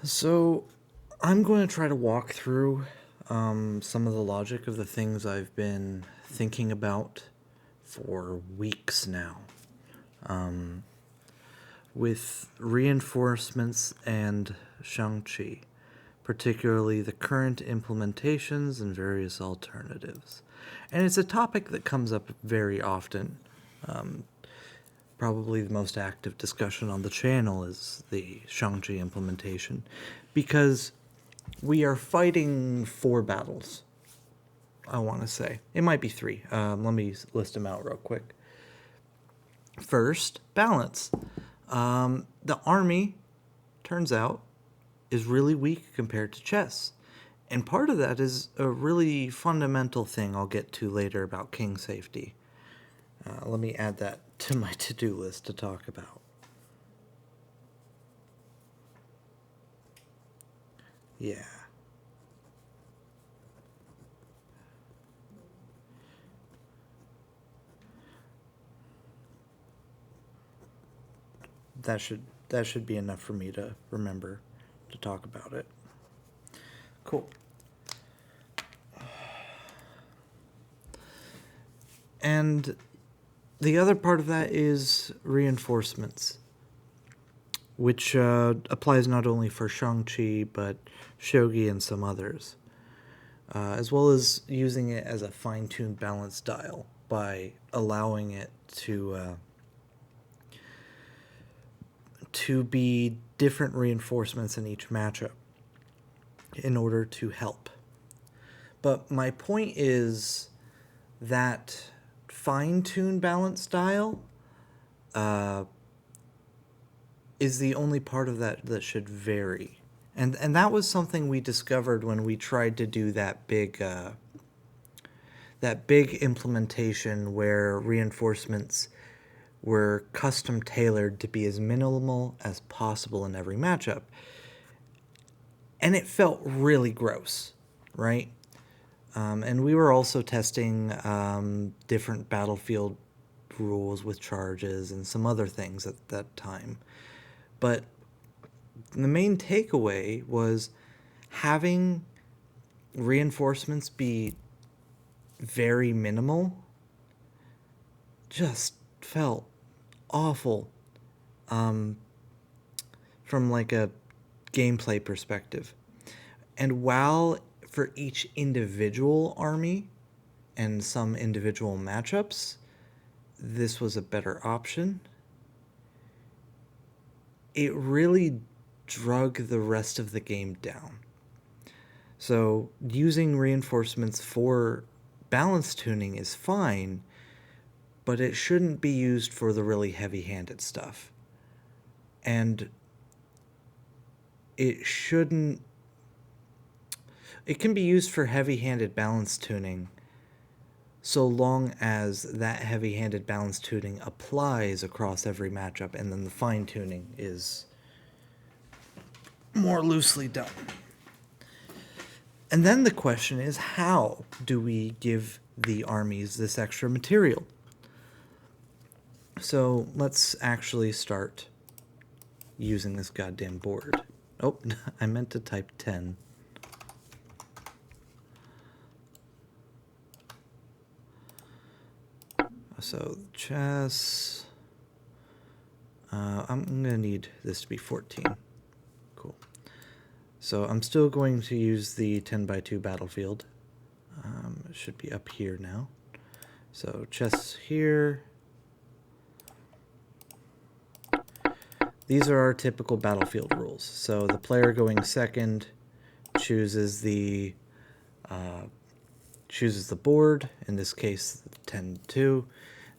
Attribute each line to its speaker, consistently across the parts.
Speaker 1: So, I'm going to try to walk through some of the logic of the things I've been thinking about for weeks now. With reinforcements and Shang-Chi, particularly the current implementations and various alternatives. And it's a topic that comes up very often. Probably the most active discussion on the channel is the Shang-Chi implementation, because we are fighting 4 battles, I want to say. It might be 3. Let me list them out real quick. First, balance. The army, turns out, is really weak compared to chess. And part of that is a really fundamental thing I'll get to later about king safety. Let me add that to my to-do list to talk about. Yeah. That should be enough for me to remember to talk about it. Cool. And the other part of that is reinforcements, which applies not only for Shang-Chi, but Shogi and some others, as well as using it as a fine-tuned balance dial by allowing it to be different reinforcements in each matchup in order to help. But my point is that fine-tuned balance dial is the only part of that should vary. And that was something we discovered when we tried to do that big implementation where reinforcements were custom tailored to be as minimal as possible in every matchup. And it felt really gross, right? And we were also testing different battlefield rules with charges and some other things at that time. But the main takeaway was having reinforcements be very minimal just felt awful from like a gameplay perspective. And while for each individual army and some individual matchups, this was a better option, it really drug the rest of the game down. So using reinforcements for balance tuning is fine, but it shouldn't be used for the really heavy-handed stuff. And it shouldn't... It can be used for heavy-handed balance tuning so long as that heavy-handed balance tuning applies across every matchup, and then the fine-tuning is more loosely done. And then the question is, how do we give the armies this extra material? So let's actually start using this goddamn board. Oh, I meant to type 10. So chess, I'm going to need this to be 14. Cool. So I'm still going to use the 10x2 battlefield. It should be up here now. So chess here. These are our typical battlefield rules. So the player going second chooses the board, in this case 10-2.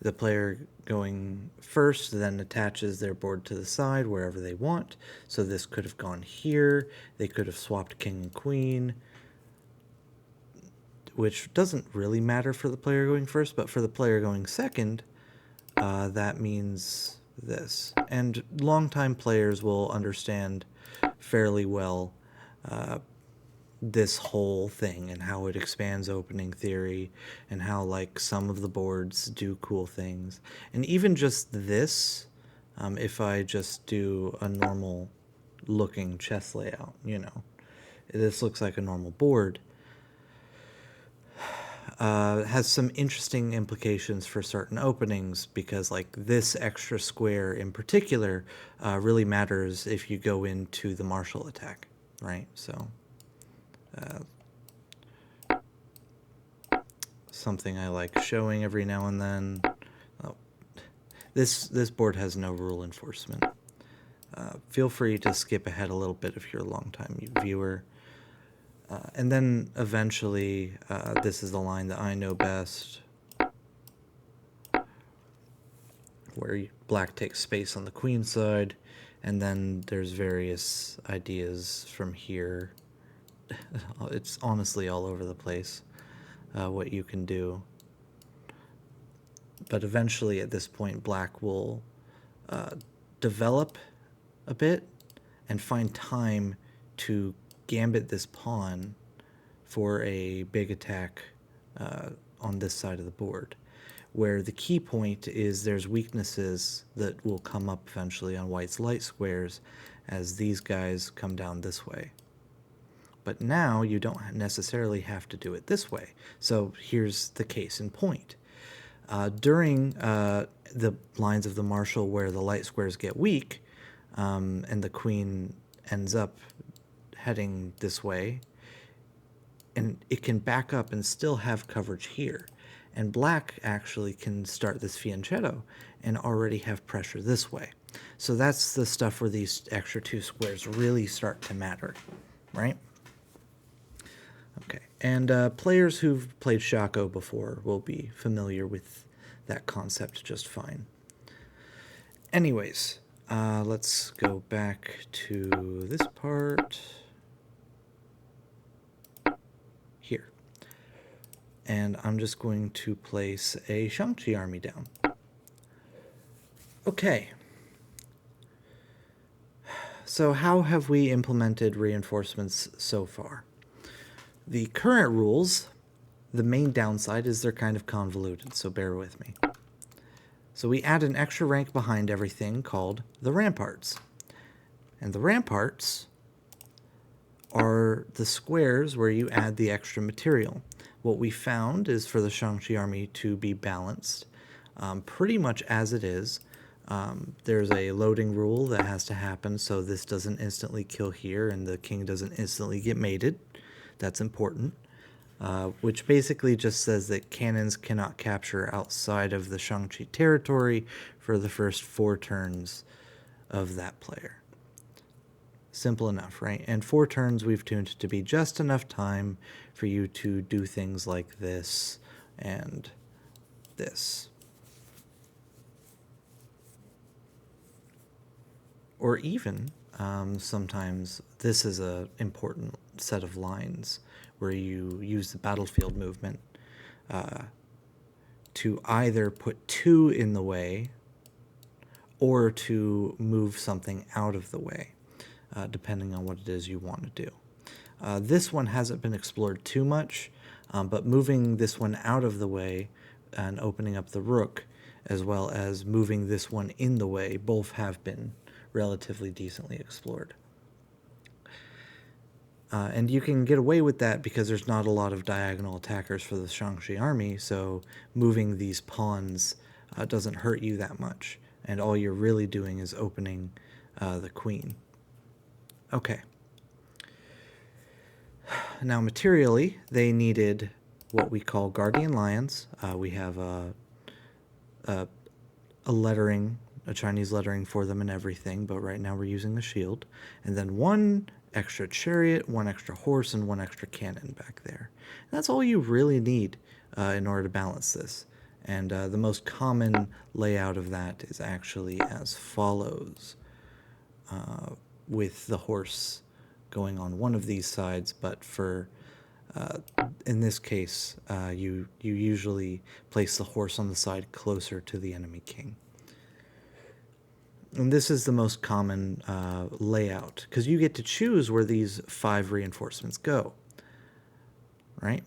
Speaker 1: The player going first then attaches their board to the side wherever they want. So this could have gone here. They could have swapped king and queen, which doesn't really matter for the player going first, but for the player going second, that means this. And longtime players will understand fairly well this whole thing and how it expands opening theory and how like some of the boards do cool things. And even just this, if I just do a normal looking chess layout, you know. This looks like a normal board. Has some interesting implications for certain openings because, like, this extra square in particular really matters if you go into the martial attack, right? So something I like showing every now and then. Oh, this board has no rule enforcement. Feel free to skip ahead a little bit if you're a long-time viewer. And then eventually, this is the line that I know best, where black takes space on the queen side, and then there's various ideas from here. It's honestly all over the place what you can do. But eventually, at this point, black will develop a bit and find time to gambit this pawn for a big attack on this side of the board, where the key point is there's weaknesses that will come up eventually on white's light squares as these guys come down this way. But now you don't necessarily have to do it this way. So here's the case in point. During the lines of the marshal where the light squares get weak, and the queen ends up heading this way, and it can back up and still have coverage here. And black actually can start this fianchetto and already have pressure this way. So that's the stuff where these extra two squares really start to matter, right? Okay, and players who've played Shako before will be familiar with that concept just fine. Anyways, let's go back to this part here. And I'm just going to place a Shang-Chi army down. Okay. So how have we implemented reinforcements so far? The current rules, the main downside is they're kind of convoluted, so bear with me. So we add an extra rank behind everything called the ramparts. And the ramparts are the squares where you add the extra material. What we found is for the Shang-Chi army to be balanced pretty much as it is. There's a loading rule that has to happen so this doesn't instantly kill here and the king doesn't instantly get mated. That's important. Which basically just says that cannons cannot capture outside of the Shang-Chi territory for the first 4 turns of that player. Simple enough, right? And 4 turns we've tuned to be just enough time for you to do things like this and this. Or even, sometimes this is an important set of lines where you use the battlefield movement to either put 2 in the way or to move something out of the way, depending on what it is you want to do. This one hasn't been explored too much, but moving this one out of the way and opening up the rook, as well as moving this one in the way, both have been relatively decently explored. And you can get away with that because there's not a lot of diagonal attackers for the Shang-Chi army, so moving these pawns doesn't hurt you that much. And all you're really doing is opening the queen. Okay. Now, materially, they needed what we call guardian lions. We have a lettering, a Chinese lettering for them and everything, but right now we're using the shield. And then 1 extra chariot, 1 extra horse, and 1 extra cannon back there. And that's all you really need in order to balance this. And the most common layout of that is actually as follows, with the horse going on one of these sides, but for in this case, you usually place the horse on the side closer to the enemy king. And this is the most common layout, because you get to choose where these 5 reinforcements go, right?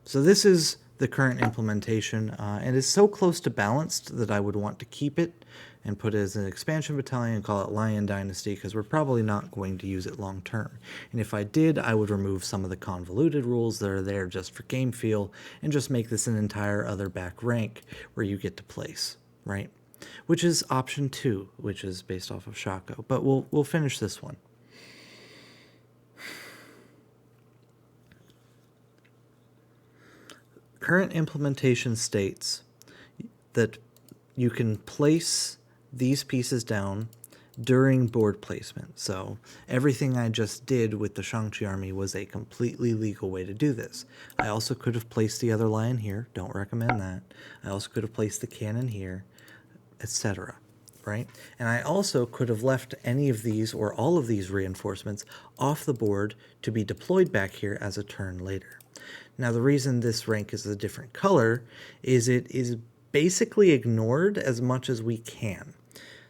Speaker 1: So this is the current implementation, and it's so close to balanced that I would want to keep it and put it as an expansion battalion and call it Lion Dynasty, because we're probably not going to use it long term. And if I did, I would remove some of the convoluted rules that are there just for game feel and just make this an entire other back rank where you get to place, right? Which is option 2, which is based off of Shaco. But we'll finish this one. Current implementation states that you can place these pieces down during board placement. So everything I just did with the Shang-Chi army was a completely legal way to do this. I also could have placed the other lion here. Don't recommend that. I also could have placed the cannon here, etc. Right? And I also could have left any of these or all of these reinforcements off the board to be deployed back here as a turn later. Now, the reason this rank is a different color is it is basically ignored as much as we can.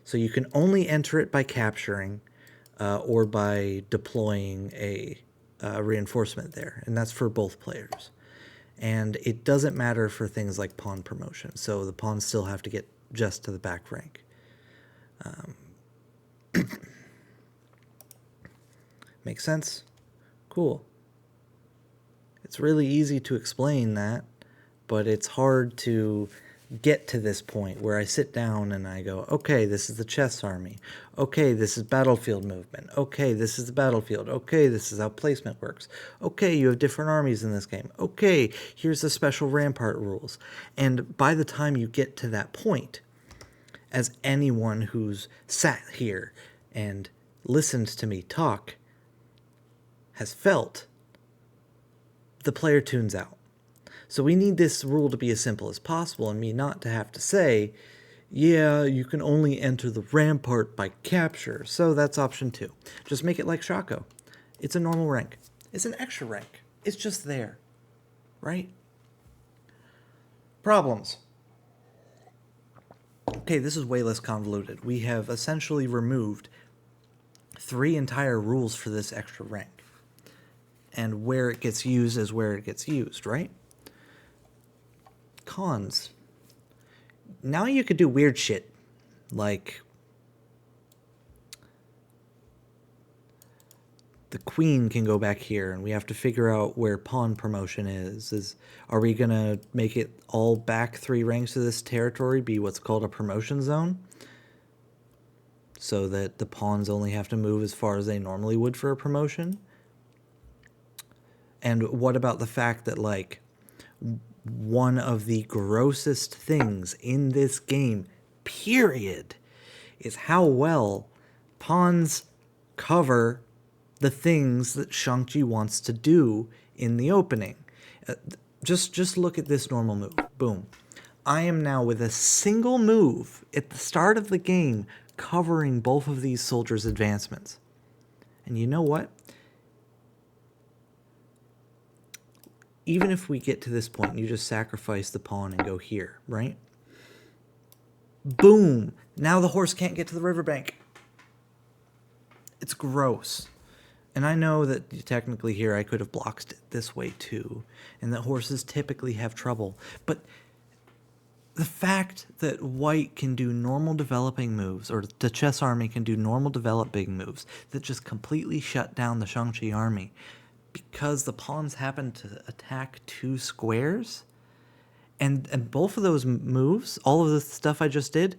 Speaker 1: So you can only enter it by capturing or by deploying a reinforcement there, and that's for both players. And it doesn't matter for things like pawn promotion, so the pawns still have to get just to the back rank. Make sense? Cool. It's really easy to explain that, but it's hard to get to this point where I sit down and I go, okay, this is the chess army. Okay, this is battlefield movement. Okay, this is the battlefield. Okay, this is how placement works. Okay, you have different armies in this game. Okay, here's the special rampart rules. And by the time you get to that point, as anyone who's sat here and listened to me talk has felt, the player tunes out. So we need this rule to be as simple as possible and me not to have to say, yeah, you can only enter the rampart by capture. So that's option 2. Just make it like Shaco. It's a normal rank. It's an extra rank. It's just there, right? Problems. Okay, this is way less convoluted. We have essentially removed 3 entire rules for this extra rank. And where it gets used is where it gets used, right? Cons. Now you could do weird shit, like the queen can go back here, and we have to figure out where pawn promotion is. Are we going to make it all back 3 ranks of this territory be what's called a promotion zone? So that the pawns only have to move as far as they normally would for a promotion? And what about the fact that, like, one of the grossest things in this game, period, is how well pawns cover the things that Shang-Chi wants to do in the opening. Just look at this normal move. Boom. I am now with a single move at the start of the game covering both of these soldiers' advancements. And you know what? Even if we get to this point and you just sacrifice the pawn and go here, right? Boom! Now the horse can't get to the riverbank. It's gross. And I know that technically here I could have blocked it this way too, and that horses typically have trouble. But the fact that white can do normal developing moves, or the chess army can do normal developing moves, that just completely shut down the Shang-Chi army, because the pawns happen to attack 2 squares, and both of those moves, all of the stuff I just did,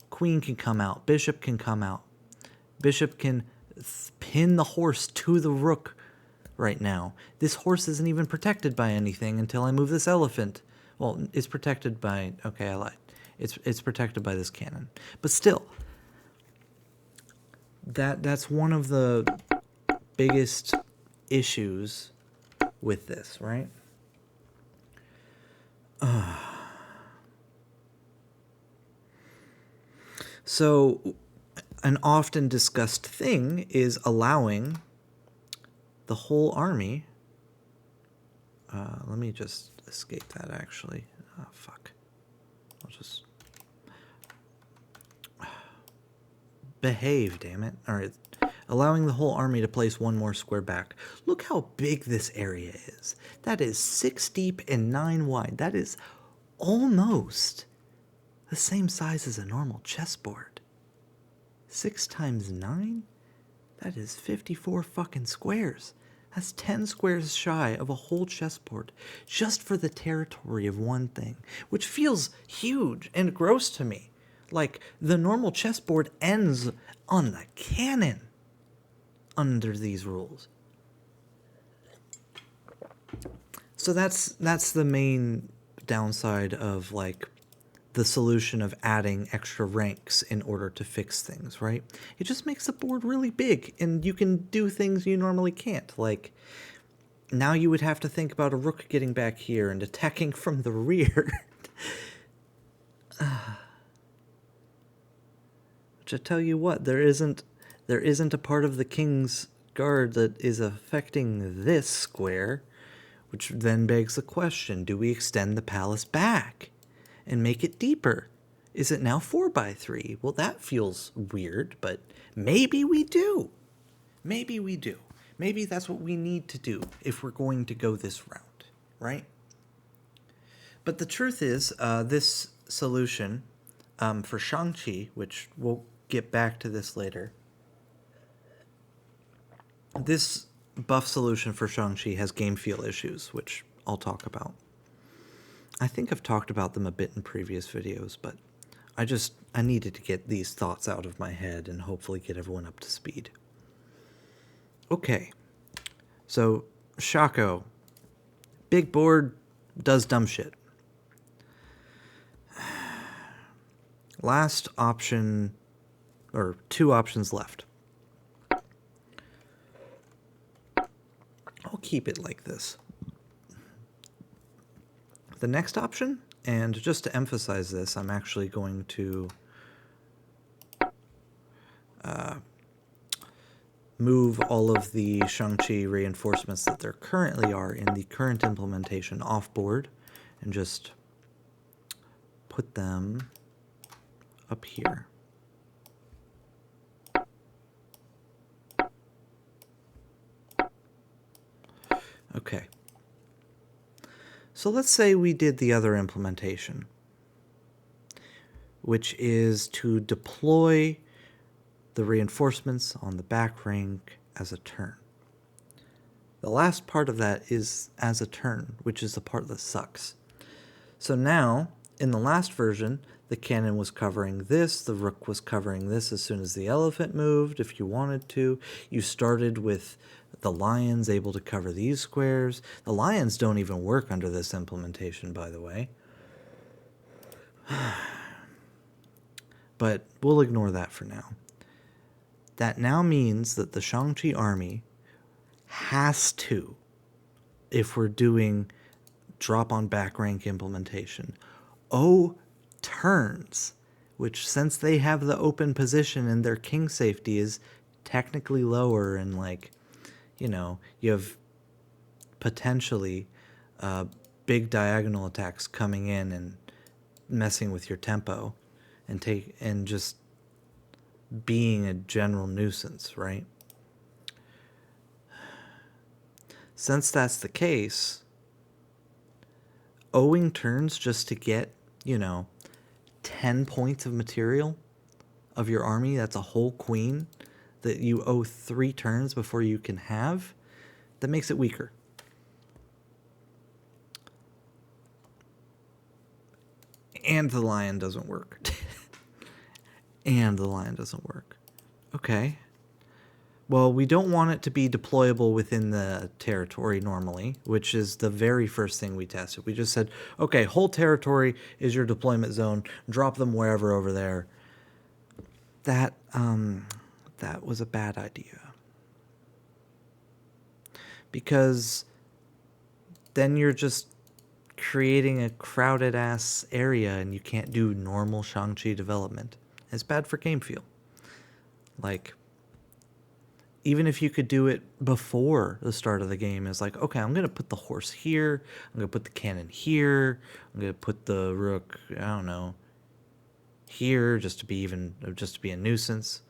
Speaker 1: queen can come out, bishop can come out, bishop can pin the horse to the rook right now. This horse isn't even protected by anything until I move this elephant. Well, it's protected by, okay, I lied. It's protected by this cannon. But still, that's one of the biggest issues with this, right? So, an often discussed thing is allowing the whole army. Let me just escape that, actually. Oh, fuck. I'll just behave, damn it. All right. Allowing the whole army to place 1 more square back. Look how big this area is. That is 6 deep and 9 wide. That is almost the same size as a normal chessboard. 6 times 9? That is 54 fucking squares. That's 10 squares shy of a whole chessboard just for the territory of one thing, which feels huge and gross to me. Like, the normal chessboard ends on the cannon under these rules. So that's the main downside of, like, the solution of adding extra ranks in order to fix things, right? It just makes the board really big, and you can do things you normally can't. Like, now you would have to think about a rook getting back here and attacking from the rear. Which I tell you what, there isn't a part of the king's guard that is affecting this square, which then begs the question, do we extend the palace back and make it deeper? Is it now 4x3? Well, that feels weird, but maybe we do. Maybe we do. Maybe that's what we need to do if we're going to go this route, right? But the truth is, this solution for Shang-Chi, which we'll get back to this later, this buff solution for Shang-Chi has game feel issues, which I'll talk about. I think I've talked about them a bit in previous videos, but I needed to get these thoughts out of my head and hopefully get everyone up to speed. Okay, so Shaco, big board, does dumb shit. Last option, or 2 options left. I'll keep it like this. The next option, and just to emphasize this, I'm actually going to move all of the Shang-Chi reinforcements that there currently are in the current implementation off board and just put them up here. Okay. So let's say we did the other implementation, which is to deploy the reinforcements on the back rank as a turn. The last part of that is as a turn, which is the part that sucks. So now, in the last version, the cannon was covering this, the rook was covering this as soon as the elephant moved, if you wanted to. You started with the lions able to cover these squares. The lions don't even work under this implementation, by the way. But we'll ignore that for now. That now means that the Shang-Chi army has to, if we're doing drop on back rank implementation, turns, which since they have the open position and their king safety is technically lower and, like, you know, you have potentially big diagonal attacks coming in and messing with your tempo and just being a general nuisance, right? Since that's the case, owing turns just to get, 10 points of material of your army, that's a whole queen that you owe 3 turns before you can have, that makes it weaker. And the lion doesn't work. Okay. Well, we don't want it to be deployable within the territory normally, which is the very first thing we tested. We just said, okay, whole territory is your deployment zone. Drop them wherever over there. That was a bad idea. Because then you're just creating a crowded ass area and you can't do normal Shang-Chi development. It's bad for game feel. Like, even if you could do it before the start of the game, it's like, okay, I'm going to put the horse here. I'm going to put the cannon here. I'm going to put the rook, I don't know, here just to be a nuisance.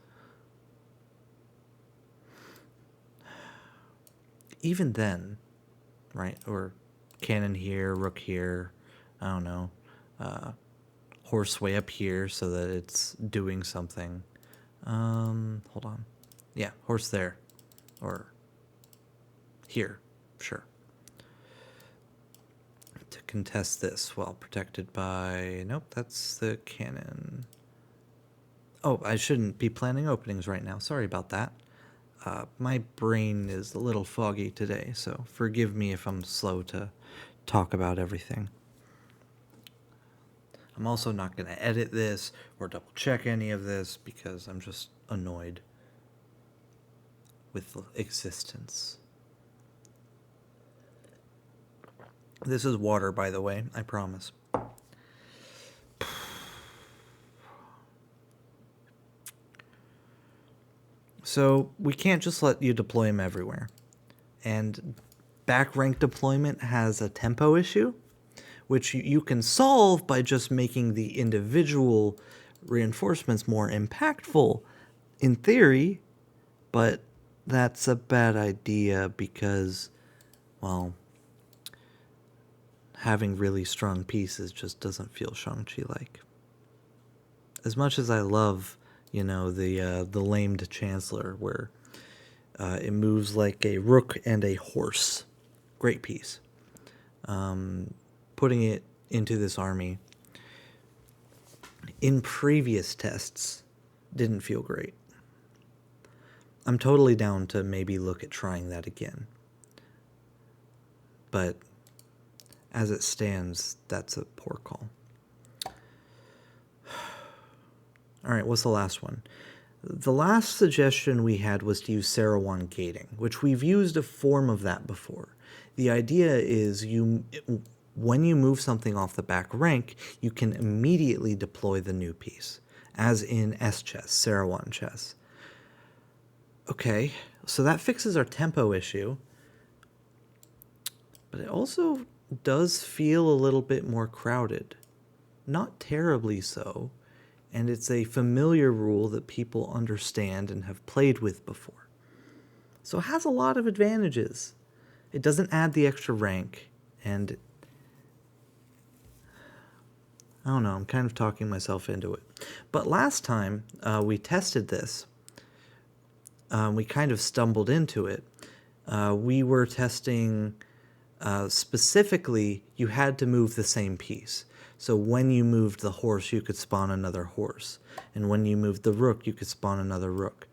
Speaker 1: Even then, right? Or cannon here, rook here, I don't know, horse way up here so that it's doing something. Hold on. Yeah, horse there. Or here. Sure. To contest this while protected by... Nope, that's the cannon. Oh, I shouldn't be planning openings right now. Sorry about that. My brain is a little foggy today, so forgive me if I'm slow to talk about everything. I'm also not going to edit this or double check any of this because I'm just annoyed with existence. This is water, by the way, I promise. So we can't just let you deploy them everywhere. And back rank deployment has a tempo issue, which you can solve by just making the individual reinforcements more impactful in theory, but that's a bad idea because, well, having really strong pieces just doesn't feel Shang-Chi-like. As much as I love, the lamed Chancellor, where it moves like a rook and a horse. Great piece. Putting it into this army in previous tests didn't feel great. I'm totally down to maybe look at trying that again. But as it stands, that's a poor call. All right, what's the last one? The last suggestion we had was to use Sarawan gating, which we've used a form of that before. The idea is when you move something off the back rank, you can immediately deploy the new piece, as in S chess, Sarawan chess. Okay, so that fixes our tempo issue, but it also does feel a little bit more crowded. Not terribly so, and it's a familiar rule that people understand and have played with before. So it has a lot of advantages. It doesn't add the extra rank, and I don't know, I'm kind of talking myself into it. But last time we tested this, we kind of stumbled into it. We were testing specifically, you had to move the same piece. So when you moved the horse, you could spawn another horse. And when you moved the rook, you could spawn another rook.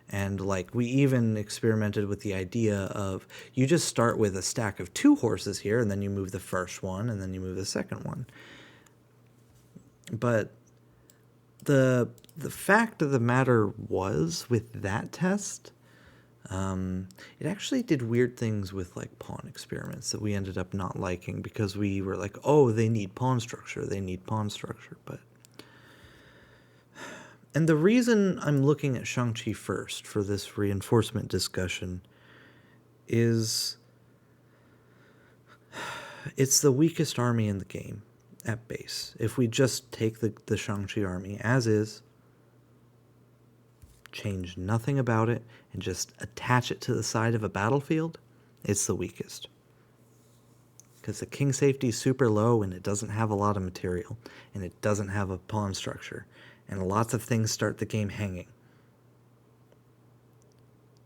Speaker 1: And we even experimented with the idea of you just start with a stack of 2 horses here, and then you move the first one, and then you move the second one. But the fact of the matter was, with that test, it actually did weird things with pawn experiments that we ended up not liking because we were like, oh, they need pawn structure. But and the reason I'm looking at Shang-Chi first for this reinforcement discussion is it's the weakest army in the game at base. If we just take the Shang-Chi army as is, change nothing about it, and just attach it to the side of a battlefield, it's the weakest. Because the king safety is super low, and it doesn't have a lot of material, and it doesn't have a pawn structure, and lots of things start the game hanging.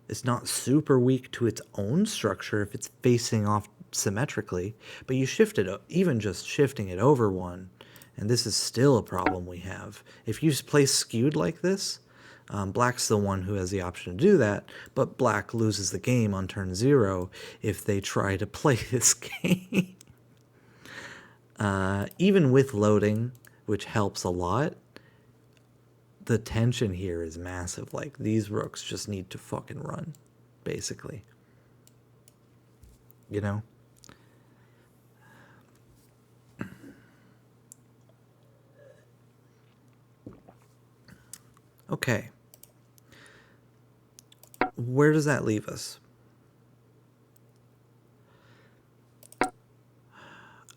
Speaker 1: It's not super weak to its own structure if it's facing off symmetrically, but you shift it, even just shifting it over one, and this is still a problem we have. If you play skewed like this, black's the one who has the option to do that, but black loses the game on turn 0 if they try to play this game. Even with loading, which helps a lot, the tension here is massive. These rooks just need to fucking run, basically. Okay. Where does that leave us?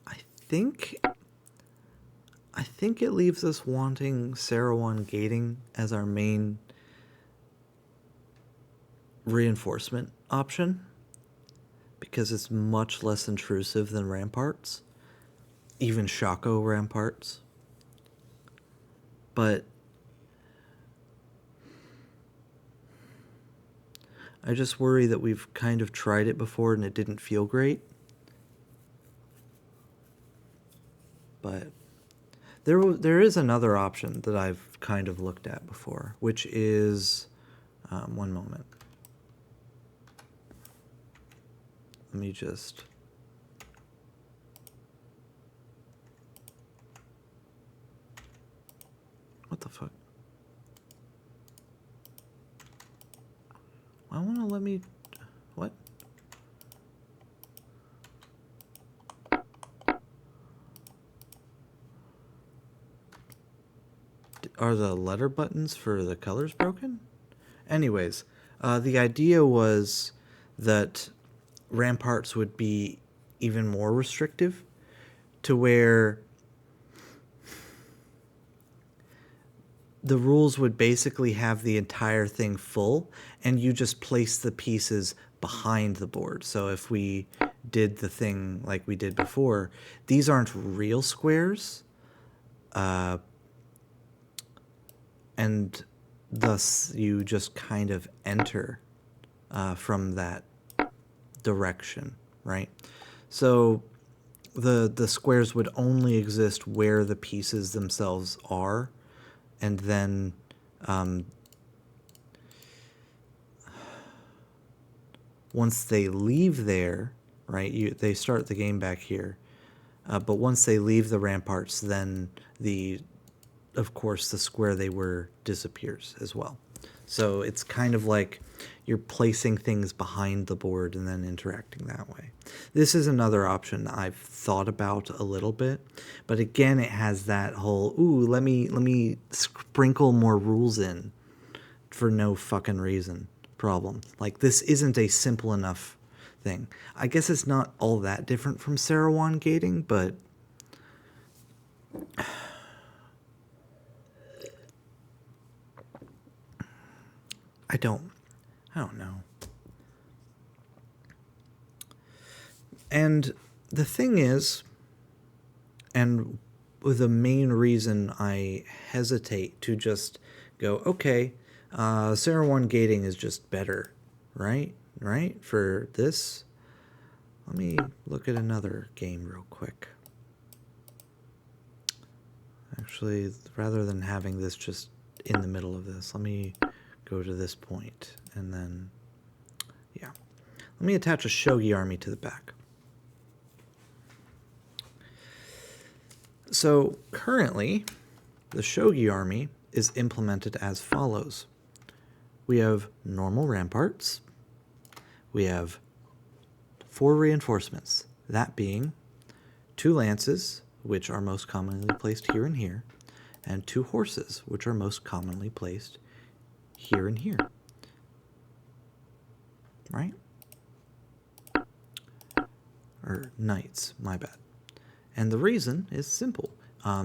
Speaker 1: I think it leaves us wanting Sarawan gating as our main reinforcement option because it's much less intrusive than ramparts, even Shaco ramparts. But I just worry that we've kind of tried it before and it didn't feel great. But there is another option that I've kind of looked at before, which is, one moment. Let me just... What the fuck? I want to let me... What? Are the letter buttons for the colors broken? Anyways, the idea was that ramparts would be even more restrictive, to where the rules would basically have the entire thing full, and you just place the pieces behind the board. So if we did the thing like we did before, these aren't real squares, and thus you just kind of enter from that direction, right? So the squares would only exist where the pieces themselves are, and then once they leave there, right, they start the game back here, but once they leave the ramparts, then of course the square they were disappears as well. So it's kind of like you're placing things behind the board and then interacting that way. This is another option I've thought about a little bit, but again, it has that whole, ooh, let me sprinkle more rules in for no fucking reason problem. Like, this isn't a simple enough thing. I guess it's not all that different from Sarawan gating, but I don't know. And the thing is, and the main reason I hesitate to just go, okay, Sarawan gating is just better, right? Right? For this, let me look at another game real quick. Actually, rather than having this just in the middle of this, let me go to this point, and then, yeah. Let me attach a shogi army to the back. So currently, the shogi army is implemented as follows. We have normal ramparts. We have 4 reinforcements, that being 2 lances, which are most commonly placed here and here, and 2 horses, which are most commonly placed here and here. Right? Or knights, my bad. And the reason is simple.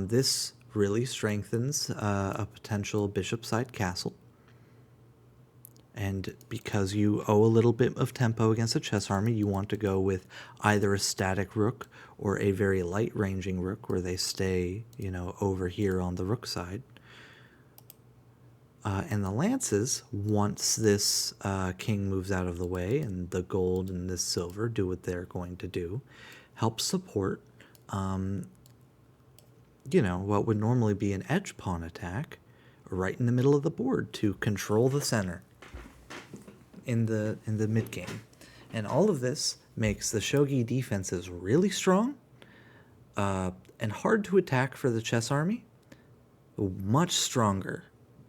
Speaker 1: This really strengthens a potential bishop-side castle. And because you owe a little bit of tempo against a chess army, you want to go with either a static rook or a very light-ranging rook where they stay, over here on the rook side. And the lances, once this king moves out of the way and the gold and this silver do what they're going to do, help support what would normally be an edge pawn attack right in the middle of the board to control the center in the mid game. And all of this makes the shogi defenses really strong and hard to attack for the chess army, much stronger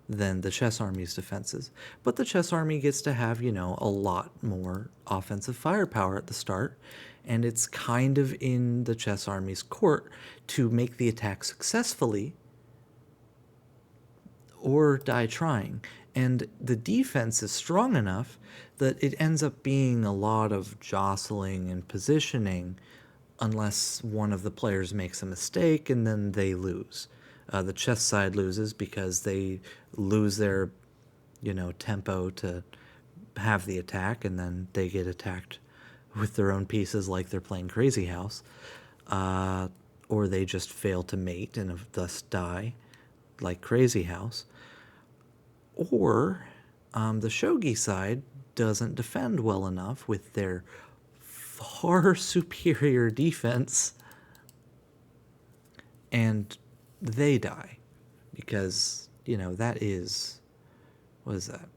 Speaker 1: than the chess army's defenses. But the chess army gets to have, a lot more offensive firepower at the start, and it's kind of in the chess army's court to make the attack successfully or die trying. And the defense is strong enough that it ends up being a lot of jostling and positioning unless one of the players makes a mistake and then they lose. The chess side loses because they lose their, tempo to have the attack, and then they get attacked with their own pieces like they're playing Crazy House, or they just fail to mate and thus die, like Crazy House, or the shogi side doesn't defend well enough with their far superior defense, and they die because, that is, what is that?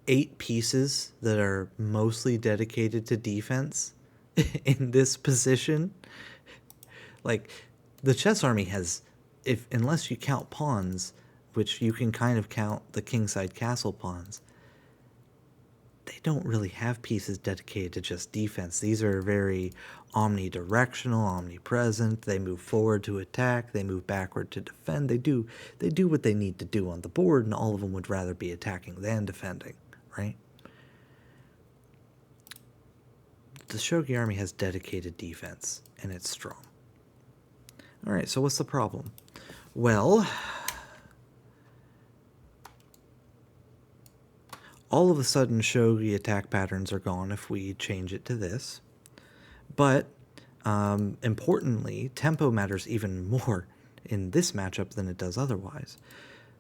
Speaker 1: 8 pieces that are mostly dedicated to defense in this position. Like, the chess army has, unless you count pawns, which you can kind of count the kingside castle pawns, they don't really have pieces dedicated to just defense. These are very omnidirectional, omnipresent. They move forward to attack, they move backward to defend. They do what they need to do on the board, and all of them would rather be attacking than defending, right? The shogi army has dedicated defense, and it's strong. All right, so what's the problem? Well, all of a sudden shogi attack patterns are gone if we change it to this. But importantly, tempo matters even more in this matchup than it does otherwise.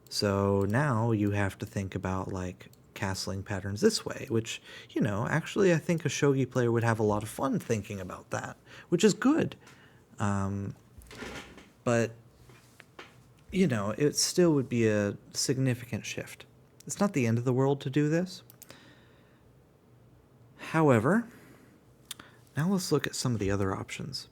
Speaker 1: So now you have to think about like castling patterns this way, which, actually I think a shogi player would have a lot of fun thinking about that, which is good. But, it still would be a significant shift. It's not the end of the world to do this. However, now let's look at some of the other options.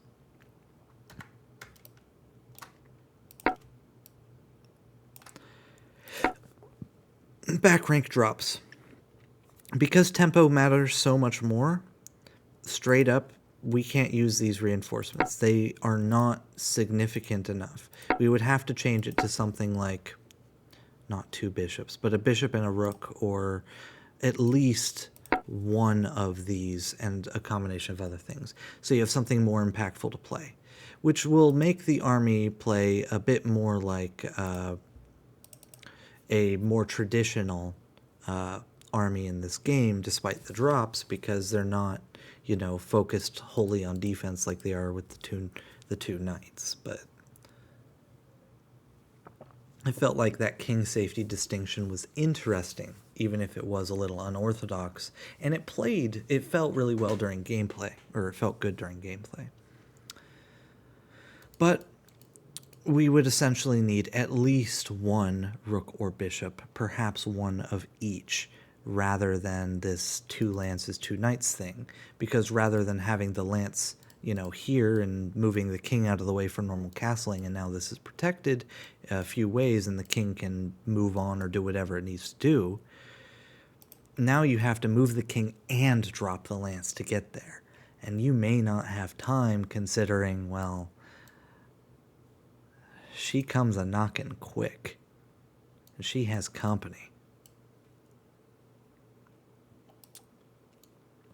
Speaker 1: Back rank drops. Because tempo matters so much more, straight up, we can't use these reinforcements. They are not significant enough. We would have to change it to something like, not 2 bishops, but a bishop and a rook, or at least one of these and a combination of other things. So you have something more impactful to play, which will make the army play a bit more like a more traditional army in this game, despite the drops, because they're not, focused wholly on defense like they are with the two knights. But I felt like that king safety distinction was interesting, even if it was a little unorthodox, and it felt really well during gameplay, or it felt good during gameplay. But we would essentially need at least one rook or bishop, perhaps one of each, rather than this 2 lances, 2 knights thing, because rather than having the lance, here and moving the king out of the way for normal castling, and now this is protected a few ways and the king can move on or do whatever it needs to do, now you have to move the king and drop the lance to get there. And you may not have time, considering, well, she comes a knockin' quick, and she has company.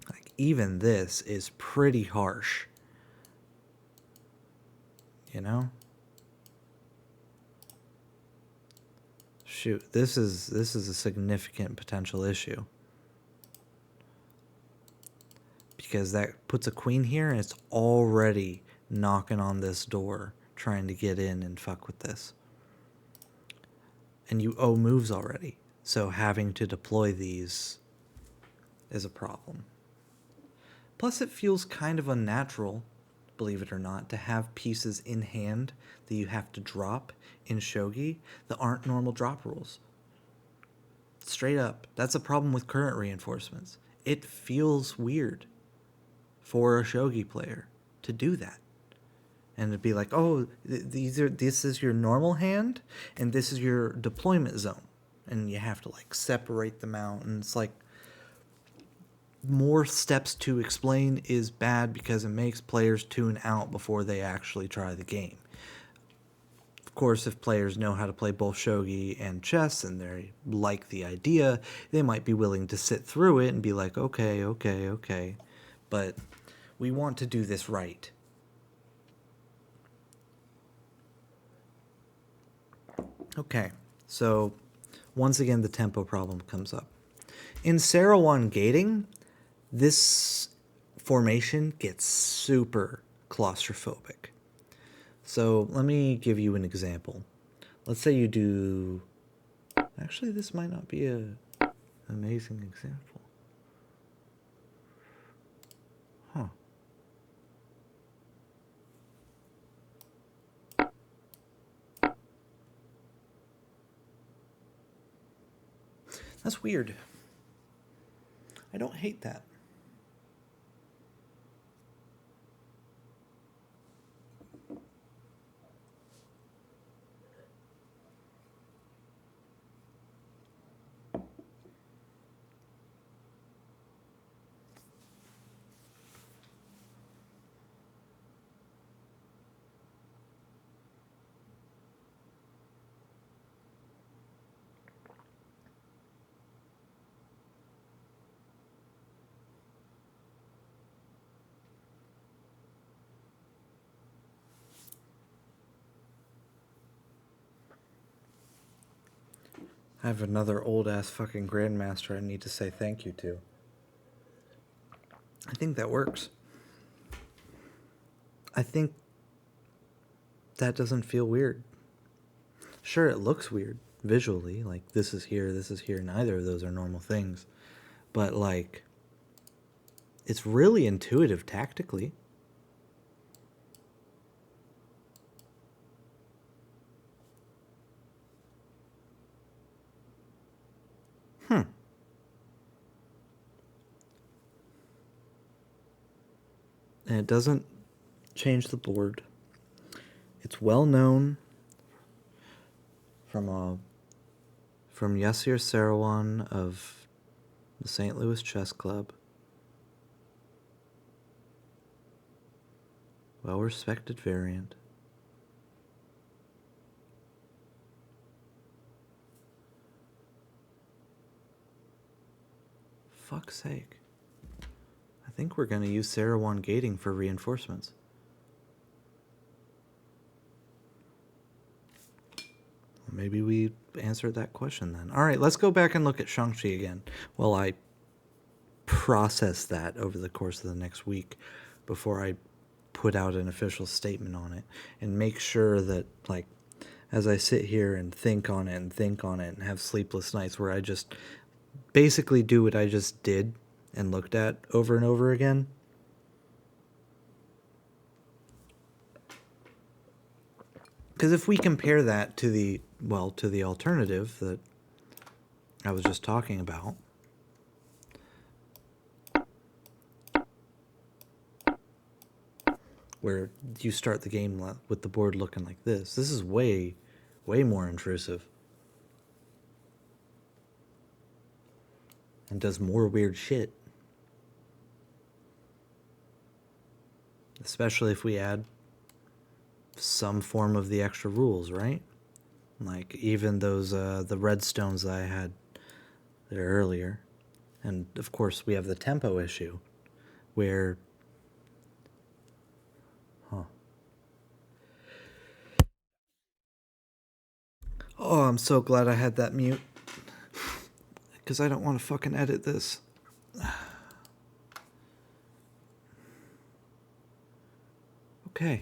Speaker 1: Like, even this is pretty harsh, Shoot, this is a significant potential issue, because that puts a queen here and it's already knocking on this door, trying to get in and fuck with this. And you owe moves already, so having to deploy these is a problem. Plus, it feels kind of unnatural, believe it or not, to have pieces in hand that you have to drop in shogi that aren't normal drop rules. Straight up, that's a problem with current reinforcements. It feels weird for a shogi player to do that. And it'd be like, oh, this is your normal hand, and this is your deployment zone. And you have to, like, separate them out. And it's like, more steps to explain is bad because it makes players tune out before they actually try the game. Of course, if players know how to play both shogi and chess and they like the idea, they might be willing to sit through it and be like, okay. But we want to do this right. Okay, so once again the tempo problem comes up. In Sarawon gating, this formation gets super claustrophobic. So let me give you an example. Let's say you do... Actually, this might not be an amazing example. Huh. That's weird. I don't hate that. I have another old-ass fucking Grandmaster I need to say thank you to. I think that works. I think that doesn't feel weird. Sure, it looks weird visually, like this is here, neither of those are normal things. But, like, it's really intuitive tactically. And it doesn't change the board. It's well known from Yasir Sarawan of the St. Louis Chess Club. Well-respected variant. Fuck's sake. I think we're going to use Sarawan gating for reinforcements. Maybe we answered that question then. All right, let's go back and look at Shang-Chi again while I process that over the course of the next week before I put out an official statement on it, and make sure that, like, as I sit here and think on it and have sleepless nights where I just basically do what I just did and looked at over and over again. Because if we compare that to the alternative that I was just talking about, where you start the game with the board looking like this is way more intrusive. And does more weird shit. Especially if we add some form of the extra rules, right? Like even those the redstones that I had there earlier. And of course we have the tempo issue where Oh, I'm so glad I had that mute. Because I don't want to fucking edit this. Okay.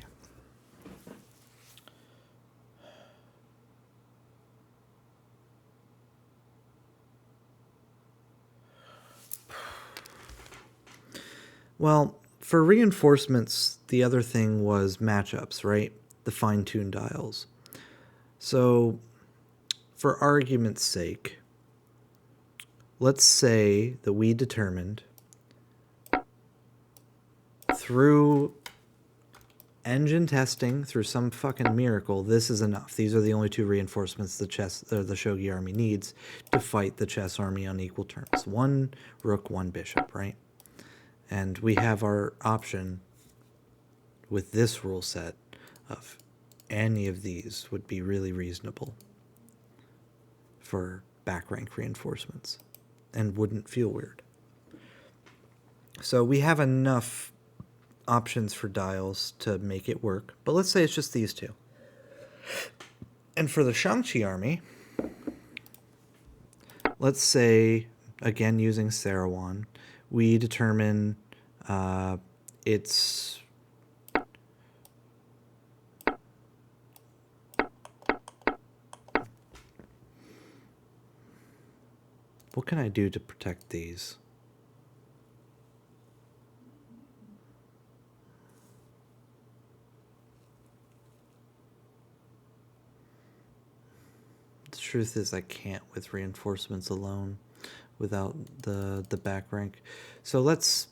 Speaker 1: Well, for reinforcements, the other thing was matchups, right? The fine-tuned dials. So, for argument's sake, let's say that we determined through engine testing, through some fucking miracle, this is enough. These are the only two reinforcements the Shogi army needs to fight the chess army on equal terms. One rook, one bishop, right? And we have our option with this rule set of any of these would be really reasonable for back rank reinforcements and wouldn't feel weird. So we have enough options for dials to make it work, but let's say it's just these two. And for the Shang-Chi army, let's say, again using Sarawan, we determine its What can I do to protect these? The truth is I can't with reinforcements alone without the back rank. So let's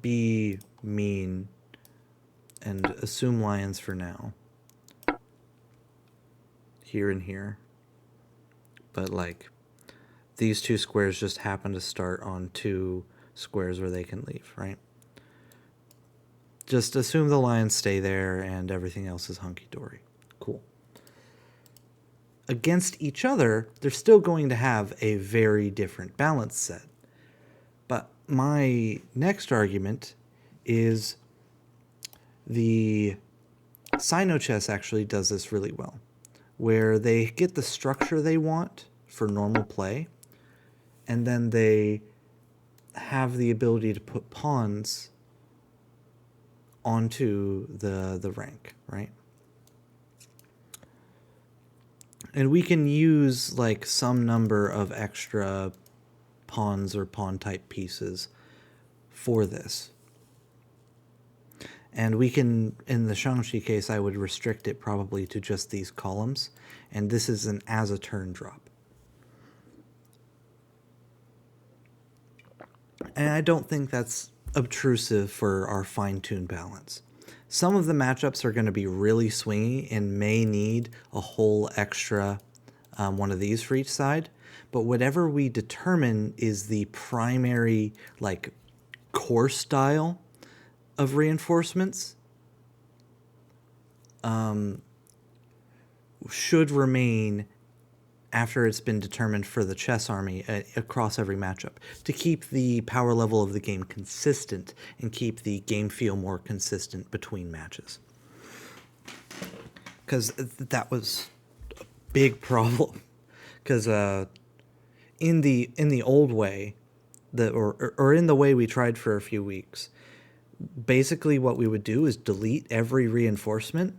Speaker 1: be mean and assume lions for now. Here and here. But like these two squares just happen to start on two squares where they can leave, right? Just assume the lions stay there and everything else is hunky-dory. Cool. Against each other, they're still going to have a very different balance set. But my next argument is the Sino chess actually does this really well, where they get the structure they want for normal play, and then they have the ability to put pawns onto the rank, right? And we can use like some number of extra pawns or pawn type pieces for this. And we can, in the Shang-Chi case, I would restrict it probably to just these columns. And this is an as a turn drop. And I don't think that's obtrusive for our fine-tuned balance. Some of the matchups are going to be really swingy and may need a whole extra one of these for each side. But whatever we determine is the primary like core style of reinforcements should remain after it's been determined for the chess army across every matchup, to keep the power level of the game consistent and keep the game feel more consistent between matches. Because that was a big problem. Because in the old way, or in the way we tried for a few weeks, basically what we would do is delete every reinforcement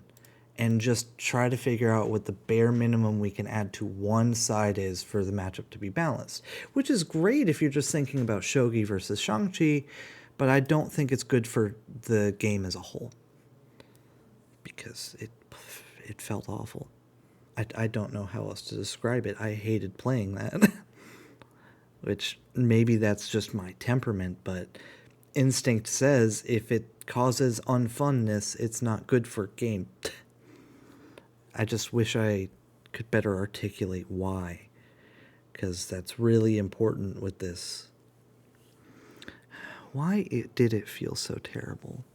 Speaker 1: and just try to figure out what the bare minimum we can add to one side is for the matchup to be balanced. Which is great if you're just thinking about Shogi versus Shang-Chi, but I don't think it's good for the game as a whole. Because it felt awful. I don't know how else to describe it. I hated playing that. Which maybe that's just my temperament, but instinct says if it causes unfunness, it's not good for game. I just wish I could better articulate why, because that's really important with this. Why did it feel so terrible?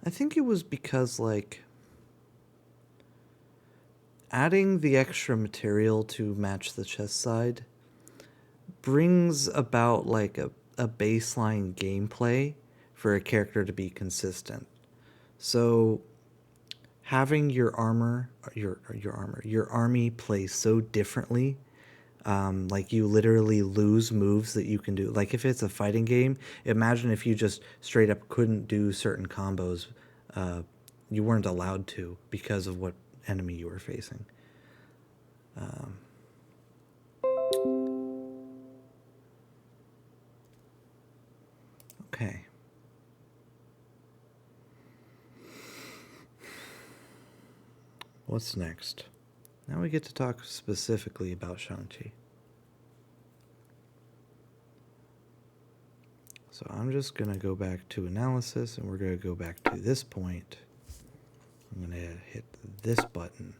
Speaker 1: I think it was because, like, adding the extra material to match the chess side brings about, like, a baseline gameplay for a character to be consistent. So having your army play so differently, like you literally lose moves that you can do. Like if it's a fighting game, imagine if you just straight up couldn't do certain combos. You weren't allowed to because of what enemy you were facing. Okay. What's next? Now we get to talk specifically about Shang-Chi. So I'm just going to go back to analysis, and we're going to go back to this point. I'm going to hit this button.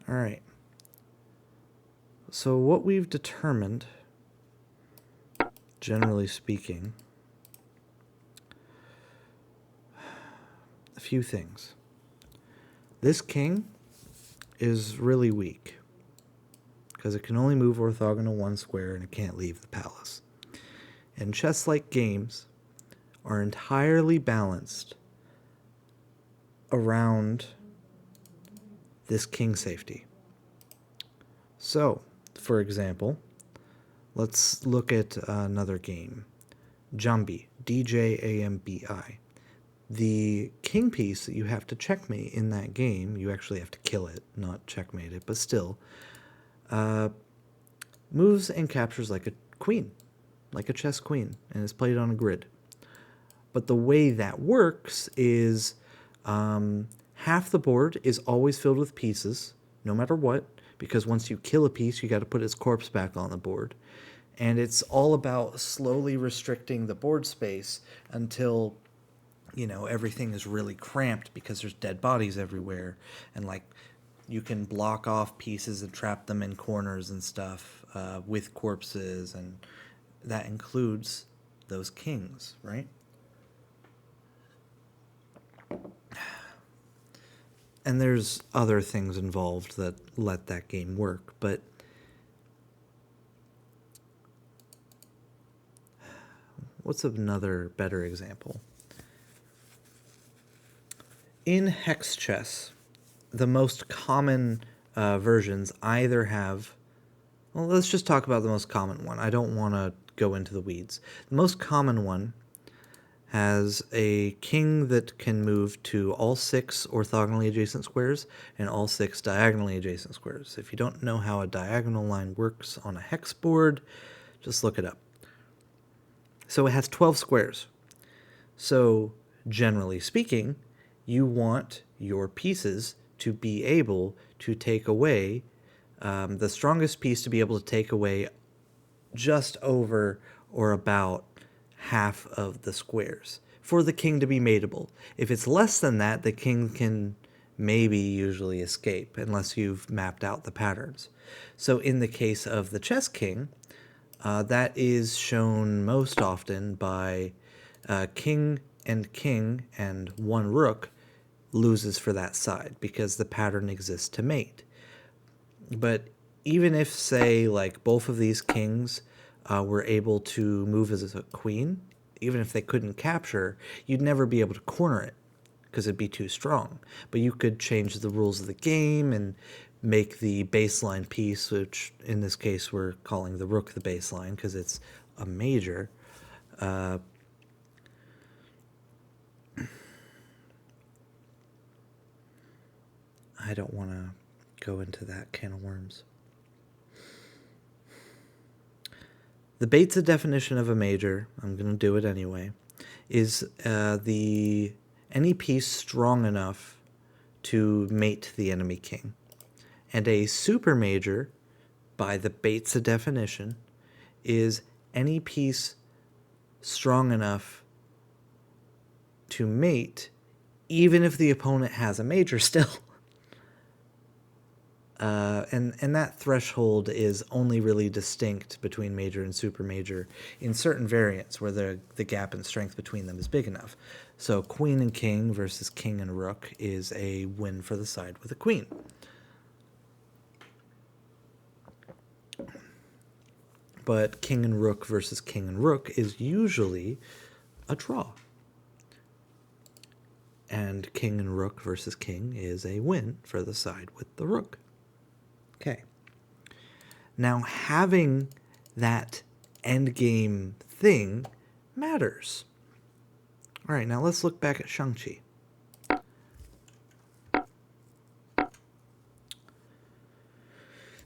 Speaker 1: All right. So what we've determined, generally speaking, a few things. This king is really weak because it can only move orthogonal one square and it can't leave the palace. And chess-like games are entirely balanced around this king safety. So, for example, let's look at another game. Jambi, Djambi. The king piece that you have to checkmate in that game, you actually have to kill it, not checkmate it, but still, moves and captures like a queen, like a chess queen, and is played on a grid. But the way that works is half the board is always filled with pieces, no matter what, because once you kill a piece, you got to put its corpse back on the board. And it's all about slowly restricting the board space until, you know, everything is really cramped because there's dead bodies everywhere. And, like, you can block off pieces and trap them in corners and stuff with corpses. And that includes those kings, right? And there's other things involved that let that game work, but what's another better example? In hex chess, the most common versions either have... Well, let's just talk about the most common one. I don't want to go into the weeds. The most common one has a king that can move to all 6 orthogonally adjacent squares and all 6 diagonally adjacent squares. If you don't know how a diagonal line works on a hex board, just look it up. So it has 12 squares. So generally speaking, you want your pieces to be able to take away, the strongest piece to be able to take away just over or about half of the squares for the king to be mateable. If it's less than that, the king can maybe usually escape unless you've mapped out the patterns. So in the case of the chess king, that is shown most often by king and 1 rook loses for that side because the pattern exists to mate. But even if, say, like both of these kings were able to move as a queen, even if they couldn't capture, you'd never be able to corner it because it'd be too strong. But you could change the rules of the game and make the baseline piece, which in this case we're calling the rook the baseline because it's a major. I don't want to go into that can of worms. The Bates definition of a major, I'm going to do it anyway, is any piece strong enough to mate the enemy king. And a super major, by the Bates definition, is any piece strong enough to mate even if the opponent has a major still. And that threshold is only really distinct between major and super major in certain variants where the gap in strength between them is big enough. So queen and king versus king and rook is a win for the side with a queen. But king and rook versus king and rook is usually a draw. And king and rook versus king is a win for the side with the rook. Okay. Now, having that endgame thing matters. All right, now let's look back at Shang-Chi.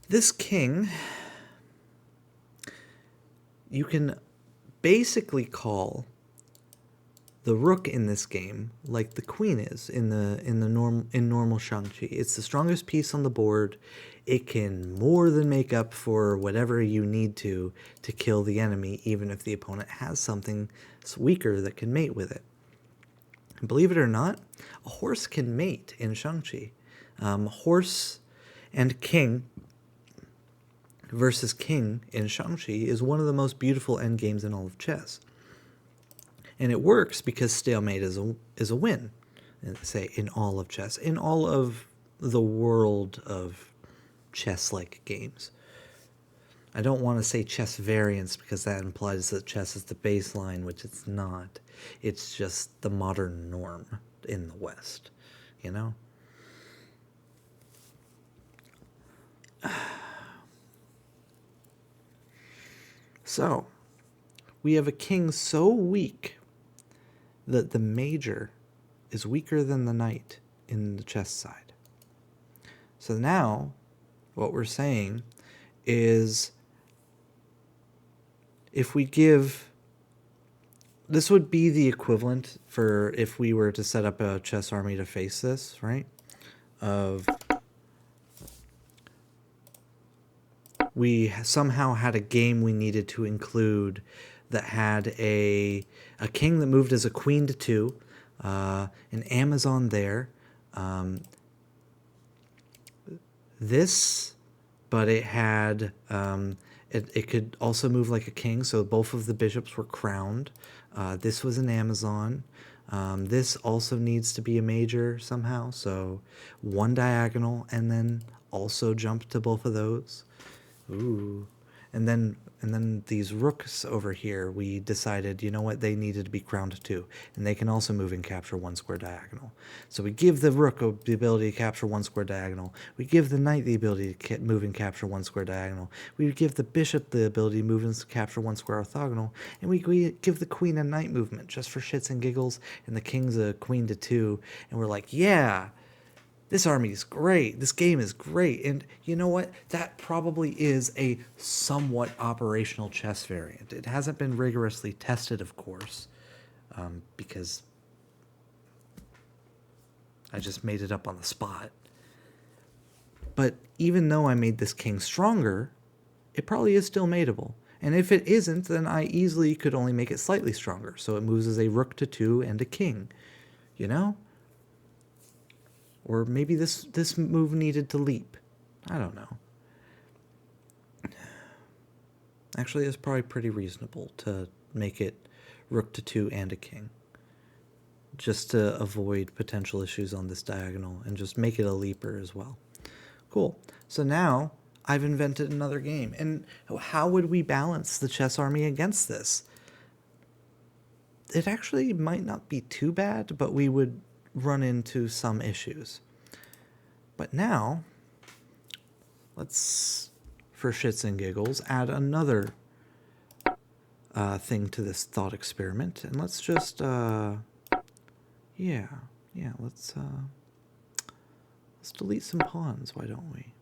Speaker 1: This king, you can basically call the rook in this game like the queen is in normal Shang-Chi. It's the strongest piece on the board. It can more than make up for whatever you need to kill the enemy, even if the opponent has something weaker that can mate with it. Believe it or not, a horse can mate in Shang-Chi. Horse and king versus king in Shang-Chi is one of the most beautiful endgames in all of chess. And it works because stalemate is a win, say, in all of chess, in all of the world of chess-like games. I don't want to say chess variants because that implies that chess is the baseline, which it's not. It's just the modern norm in the West. you know? So, we have a king so weak that the major is weaker than the knight in the chess side. So now, what we're saying is if we give... This would be the equivalent for if we were to set up a chess army to face this, right? We somehow had a game we needed to include that had a king that moved as a queen to 2, an Amazon there, this, but it had it could also move like a king, so both of the bishops were crowned. This was an Amazon. This also needs to be a major somehow, so 1 diagonal and then also jump to both of those. Ooh. And then these rooks over here, we decided, you know what, they needed to be crowned too. And they can also move and capture 1 square diagonal. So we give the rook the ability to capture 1 square diagonal. We give the knight the ability to move and capture 1 square diagonal. We give the bishop the ability to move and capture 1 square orthogonal. And we give the queen a knight movement just for shits and giggles. And the king's a queen to 2. And we're like, yeah, this army is great. This game is great. And you know what? That probably is a somewhat operational chess variant. It hasn't been rigorously tested, of course, because I just made it up on the spot. But even though I made this king stronger, it probably is still mateable. And if it isn't, then I easily could only make it slightly stronger. So it moves as a rook to 2 and a king, you know? Or maybe this move needed to leap. I don't know. Actually, it's probably pretty reasonable to make it rook to 2 and a king. Just to avoid potential issues on this diagonal and just make it a leaper as well. Cool. So now I've invented another game. And how would we balance the chess army against this? It actually might not be too bad, but we would run into some issues. But now, let's, for shits and giggles, add another thing to this thought experiment. And let's just, let's delete some pawns, why don't we?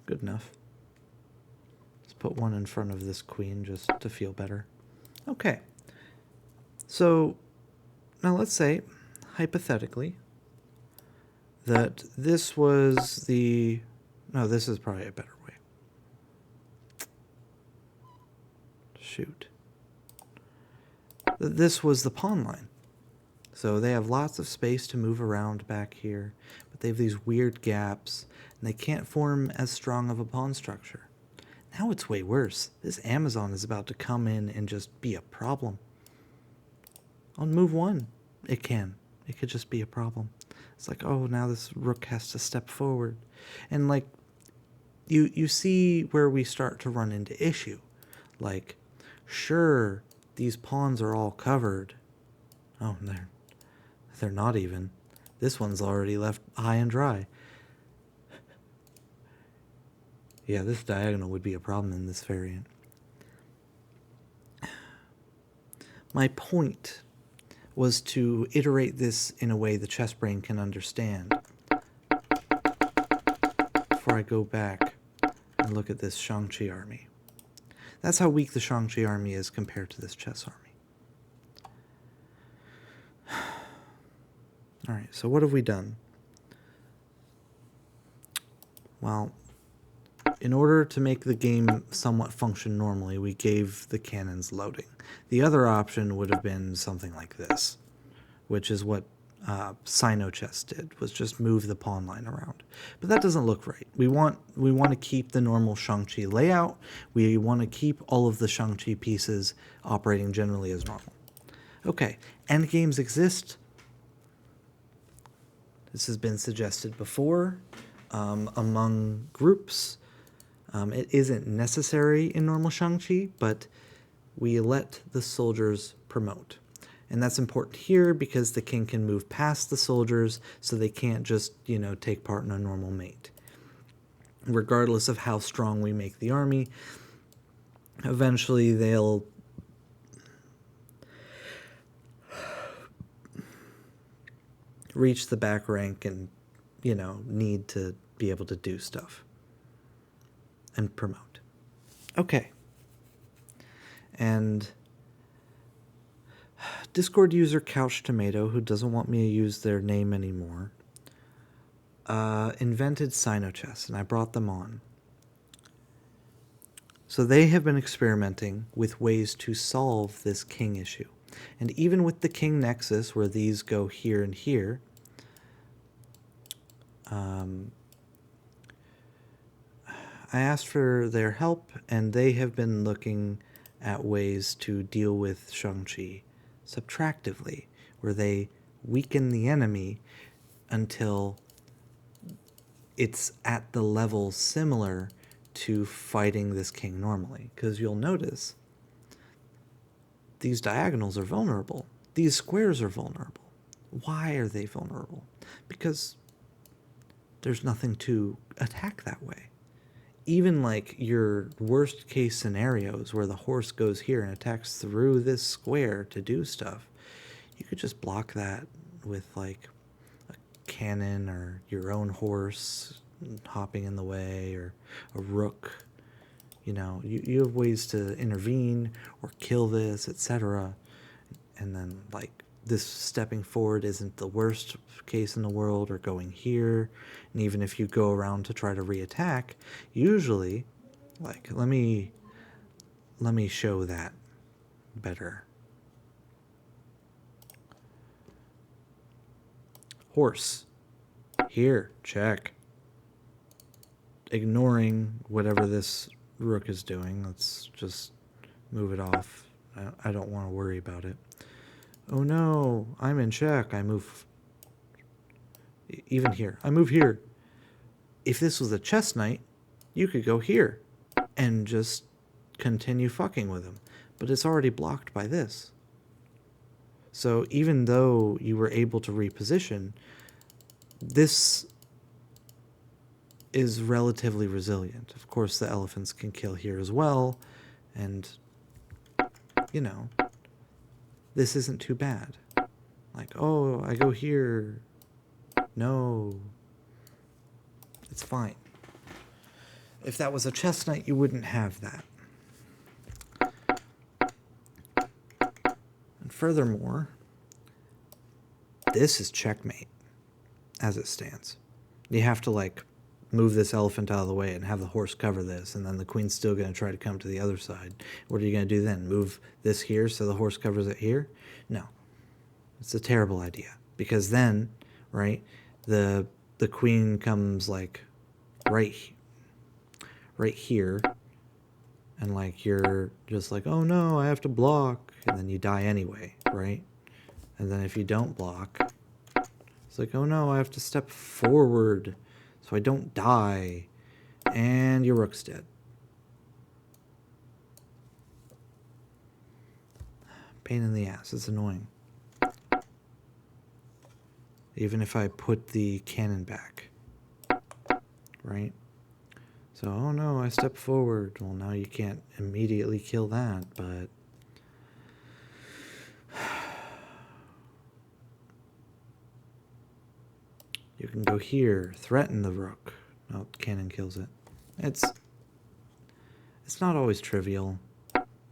Speaker 1: Good enough. Let's put 1 in front of this queen just to feel better. Okay. So now let's say, hypothetically, that this was the... No, this is probably a better way. Shoot. This was the pawn line. So they have lots of space to move around back here, but they have these weird gaps, and they can't form as strong of a pawn structure. Now it's way worse. This Amazon is about to come in and just be a problem. On move 1, it can. It could just be a problem. It's like, oh, now this rook has to step forward. And like, you see where we start to run into issue. Like, sure, these pawns are all covered. Oh, they're not even. This one's already left high and dry. Yeah, this diagonal would be a problem in this variant. My point was to iterate this in a way the chess brain can understand. Before I go back and look at this Shang-Chi army. That's how weak the Shang-Chi army is compared to this chess army. Alright, so what have we done? Well, in order to make the game somewhat function normally, we gave the cannons loading. The other option would have been something like this, which is what Sino-Chess did, was just move the pawn line around. But that doesn't look right. We want to keep the normal Shang-Chi layout. We want to keep all of the Shang-Chi pieces operating generally as normal. Okay, endgames exist. This has been suggested before among groups. It isn't necessary in normal Shang-Chi, but we let the soldiers promote. And that's important here because the king can move past the soldiers, so they can't just, take part in a normal mate. Regardless of how strong we make the army, eventually they'll reach the back rank and, need to be able to do stuff and promote. Okay. And Discord user Couch Tomato, who doesn't want me to use their name anymore, invented Sinochess, and I brought them on. So they have been experimenting with ways to solve this king issue. And even with the king nexus, where these go here and here, I asked for their help, and they have been looking at ways to deal with Shang-Chi subtractively, where they weaken the enemy until it's at the level similar to fighting this king normally. Because you'll notice these diagonals are vulnerable. These squares are vulnerable. Why are they vulnerable? Because there's nothing to attack that way. Even like your worst case scenarios where the horse goes here and attacks through this square to do stuff, you could just block that with like a cannon or your own horse hopping in the way, or a rook. You have ways to intervene or kill this, etc. And then like this stepping forward isn't the worst case in the world, or going here. And even if you go around to try to reattack, usually, like, let me show that better. Horse. Here, check. Ignoring whatever this rook is doing. Let's just move it off. I don't want to worry about it. Oh no, I'm in check. I move. Even here. I move here. If this was a chess knight, you could go here and just continue fucking with him. But it's already blocked by this. So even though you were able to reposition, this is relatively resilient. Of course, the elephants can kill here as well. And, this isn't too bad. Like, oh, I go here. No. It's fine. If that was a chess knight, you wouldn't have that. And furthermore, this is checkmate as it stands. You have to, like, move this elephant out of the way and have the horse cover this, and then the queen's still going to try to come to the other side. What are you going to do then? Move this here so the horse covers it here? No. It's a terrible idea. Because then, right, the queen comes, like, right here, and, like, you're just like, oh no, I have to block, and then you die anyway, right? And then if you don't block, it's like, oh no, I have to step forward so I don't die, and your rook's dead. Pain in the ass. It's annoying. Even if I put the cannon back, right? So, oh no, I step forward. Well, now you can't immediately kill that, but you can go here, threaten the rook. Oh, cannon kills it. It's not always trivial.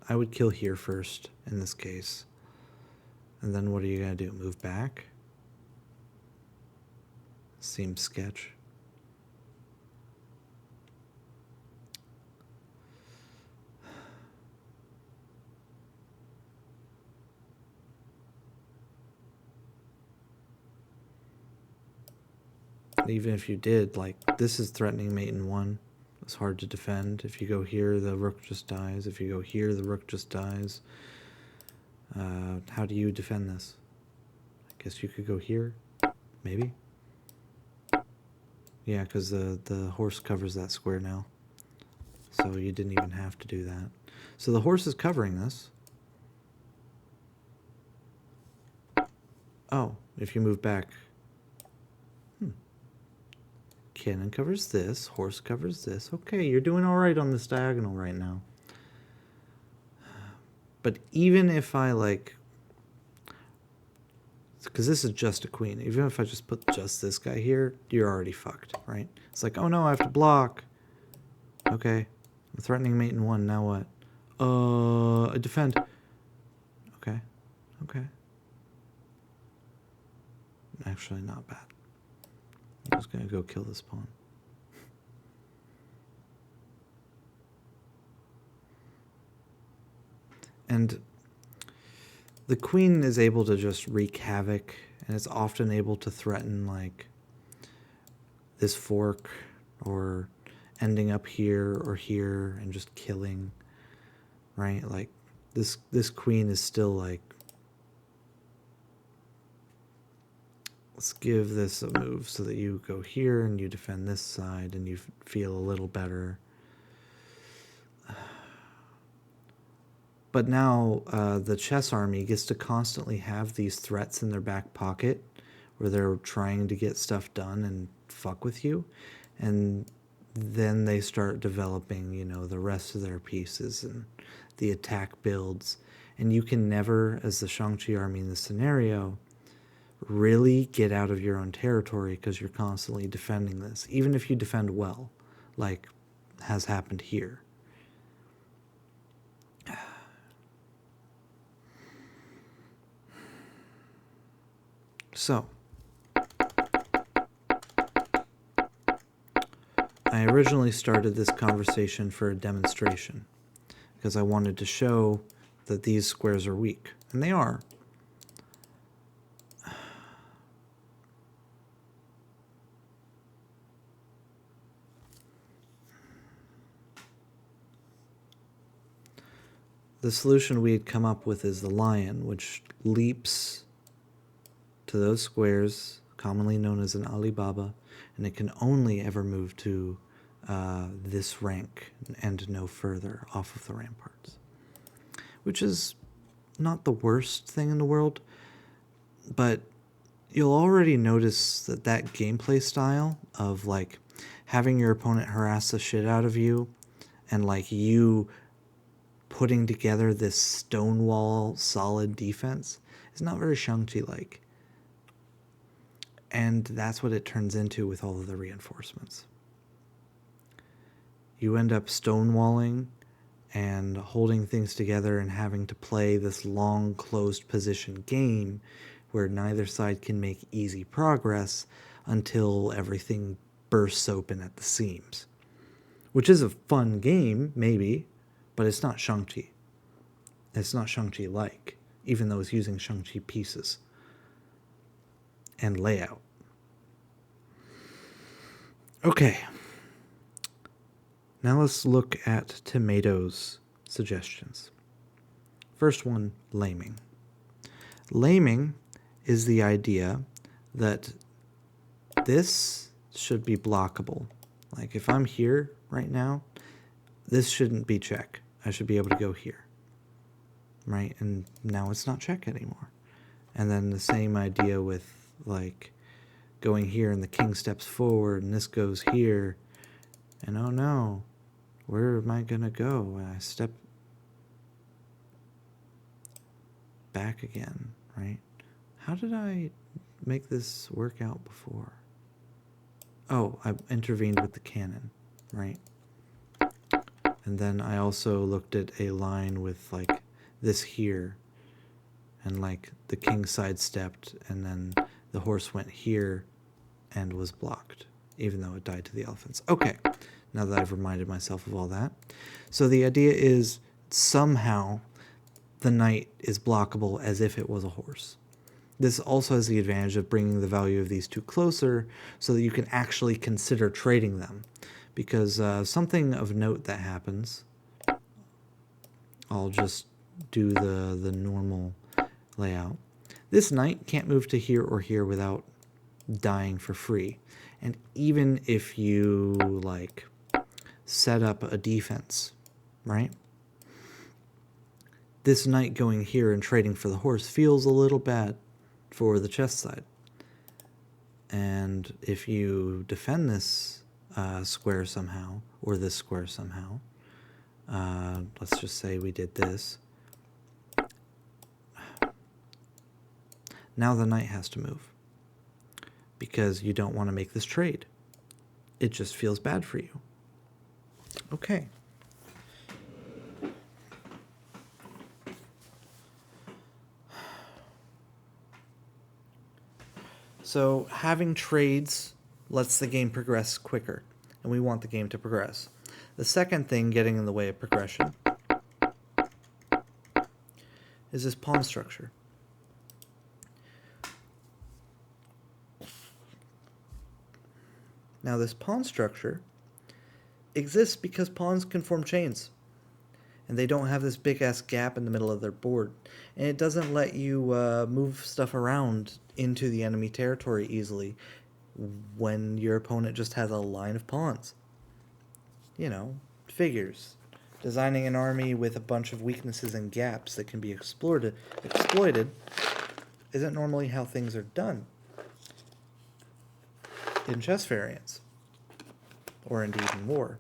Speaker 1: I would kill here first in this case. And then what are you going to do? Move back? Seems sketch. Even if you did, like, this is threatening mate in 1. It's hard to defend. If you go here, the rook just dies. If you go here, the rook just dies. How do you defend this? I guess you could go here, maybe. Yeah, because the horse covers that square now. So you didn't even have to do that. So the horse is covering this. Oh, if you move back. Cannon covers this. Horse covers this. Okay, you're doing all right on this diagonal right now. But even if I like... Because this is just a queen. Even if I just put just this guy here, you're already fucked, right? It's like, oh no, I have to block. Okay. I'm threatening mate in 1. Now what? I defend. Okay. Okay. Actually, not bad. I'm just gonna go kill this pawn. And the queen is able to just wreak havoc, and it's often able to threaten like this fork or ending up here or here and just killing, right? Like this queen is still like, let's give this a move so that you go here and you defend this side and you feel a little better. But now the chess army gets to constantly have these threats in their back pocket where they're trying to get stuff done and fuck with you. And then they start developing, you know, the rest of their pieces and the attack builds. And you can never, as the Shang-Chi army in this scenario, really get out of your own territory because you're constantly defending this. Even if you defend well, like has happened here. So, I originally started this conversation for a demonstration because I wanted to show that these squares are weak, and they are. The solution we had come up with is the lion, which leaps to those squares, commonly known as an Alibaba, and it can only ever move to this rank and no further off of the ramparts, which is not the worst thing in the world, but you'll already notice that that gameplay style of like having your opponent harass the shit out of you and like you putting together this stonewall solid defense is not very Shang-Chi like. And that's what it turns into with all of the reinforcements. You end up stonewalling and holding things together and having to play this long closed position game where neither side can make easy progress until everything bursts open at the seams. Which is a fun game, maybe, but it's not Shang-Chi. It's not Shang-Chi like, even though it's using Shang-Chi pieces and layout. Okay. Now let's look at Tomato's suggestions. First one, laming. Laming is the idea that this should be blockable. Like if I'm here right now, this shouldn't be check. I should be able to go here. Right? And now it's not check anymore. And then the same idea with like going here and the king steps forward and this goes here. And oh no, where am I going to go when I step back again, right? How did I make this work out before? Oh, I intervened with the cannon, right? And then I also looked at a line with like this here and like the king sidestepped and then the horse went here and was blocked, even though it died to the elephants. Okay, now that I've reminded myself of all that. So the idea is somehow the knight is blockable as if it was a horse. This also has the advantage of bringing the value of these two closer so that you can actually consider trading them. Because something of note that happens, I'll just do the normal layout. This knight can't move to here or here without dying for free. And even if you, like, set up a defense, right? This knight going here and trading for the horse feels a little bad for the chess side. And if you defend this square somehow, or this square somehow, let's just say we did this. Now the knight has to move, because you don't want to make this trade. It just feels bad for you. Okay. So having trades lets the game progress quicker, and we want the game to progress. The second thing getting in the way of progression is this pawn structure. Now this pawn structure exists because pawns can form chains, and they don't have this big-ass gap in the middle of their board. And it doesn't let you move stuff around into the enemy territory easily when your opponent just has a line of pawns. You know, figures. Designing an army with a bunch of weaknesses and gaps that can be exploited isn't normally how things are done in chess variants, or indeed in war.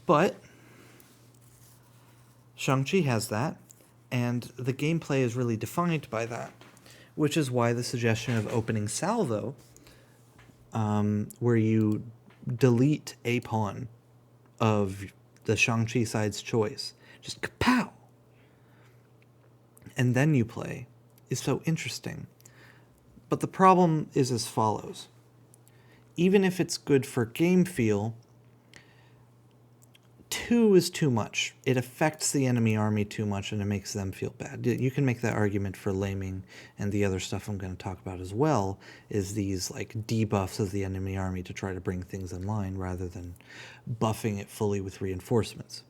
Speaker 1: But Shang-Chi has that, and the gameplay is really defined by that, which is why the suggestion of opening salvo, where you delete a pawn of the Shang-Chi side's choice, just kapow, and then you play, is so interesting. But the problem is as follows. Even if it's good for game feel, 2 is too much. It affects the enemy army too much, and it makes them feel bad. You can make that argument for laming, and the other stuff I'm going to talk about as well is these like debuffs of the enemy army to try to bring things in line rather than buffing it fully with reinforcements.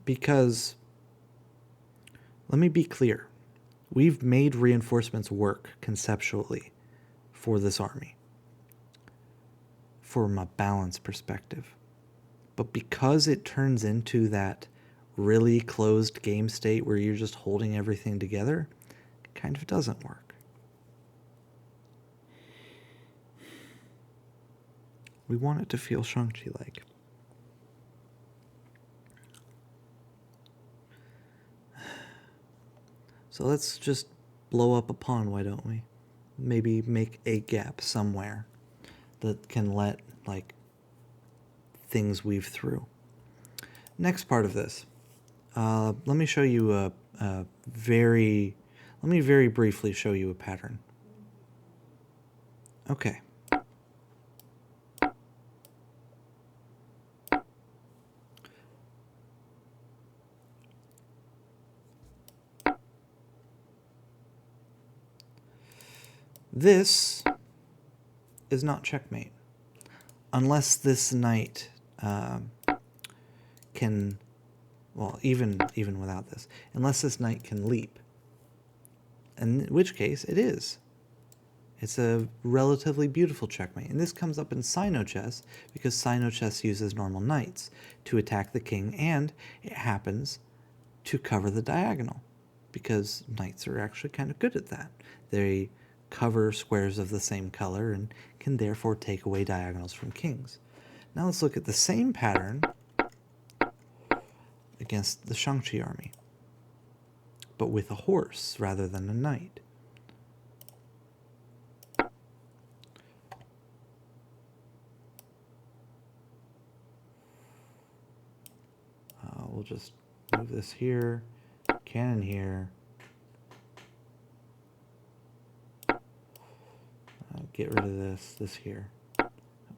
Speaker 1: Because, let me be clear, we've made reinforcements work conceptually for this army from a balance perspective. But because it turns into that really closed game state where you're just holding everything together, it kind of doesn't work. We want it to feel Shang-Chi-like. So let's just blow up a pawn, why don't we? Maybe make a gap somewhere that can let, like, things weave through. Next part of this. Let me show you let me very briefly show you a pattern. Okay. This is not checkmate, unless this knight can, well, even without this, unless this knight can leap, in which case it is. It's a relatively beautiful checkmate, and this comes up in Sino chess because Sino chess uses normal knights to attack the king, and it happens to cover the diagonal because knights are actually kind of good at that. They cover squares of the same color and can therefore take away diagonals from kings. Now let's look at the same pattern against the Shang-Chi army, but with a horse rather than a knight. We'll just move this here, cannon here, get rid of this here.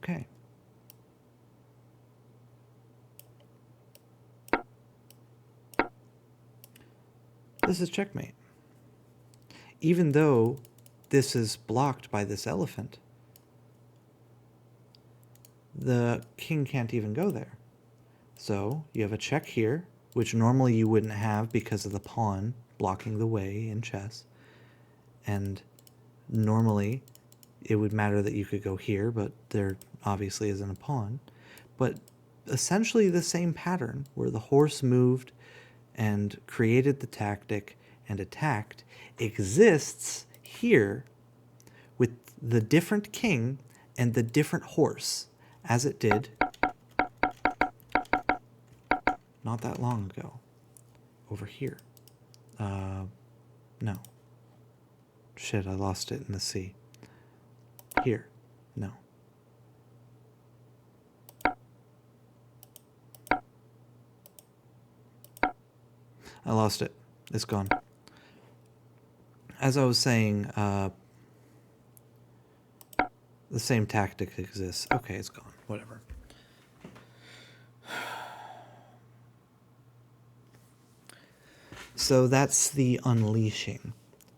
Speaker 1: Okay. This is checkmate. Even though this is blocked by this elephant, the king can't even go there. So you have a check here, which normally you wouldn't have because of the pawn blocking the way in chess. And normally it would matter that you could go here, but there obviously isn't a pawn. But essentially the same pattern where the horse moved and created the tactic and attacked exists here with the different king and the different horse, as it did not that long ago over here. No. Shit, I lost it in the sea. Here. No. I lost it. It's gone. As I was saying, the same tactic exists. Okay, it's gone. Whatever. So that's the unleashing.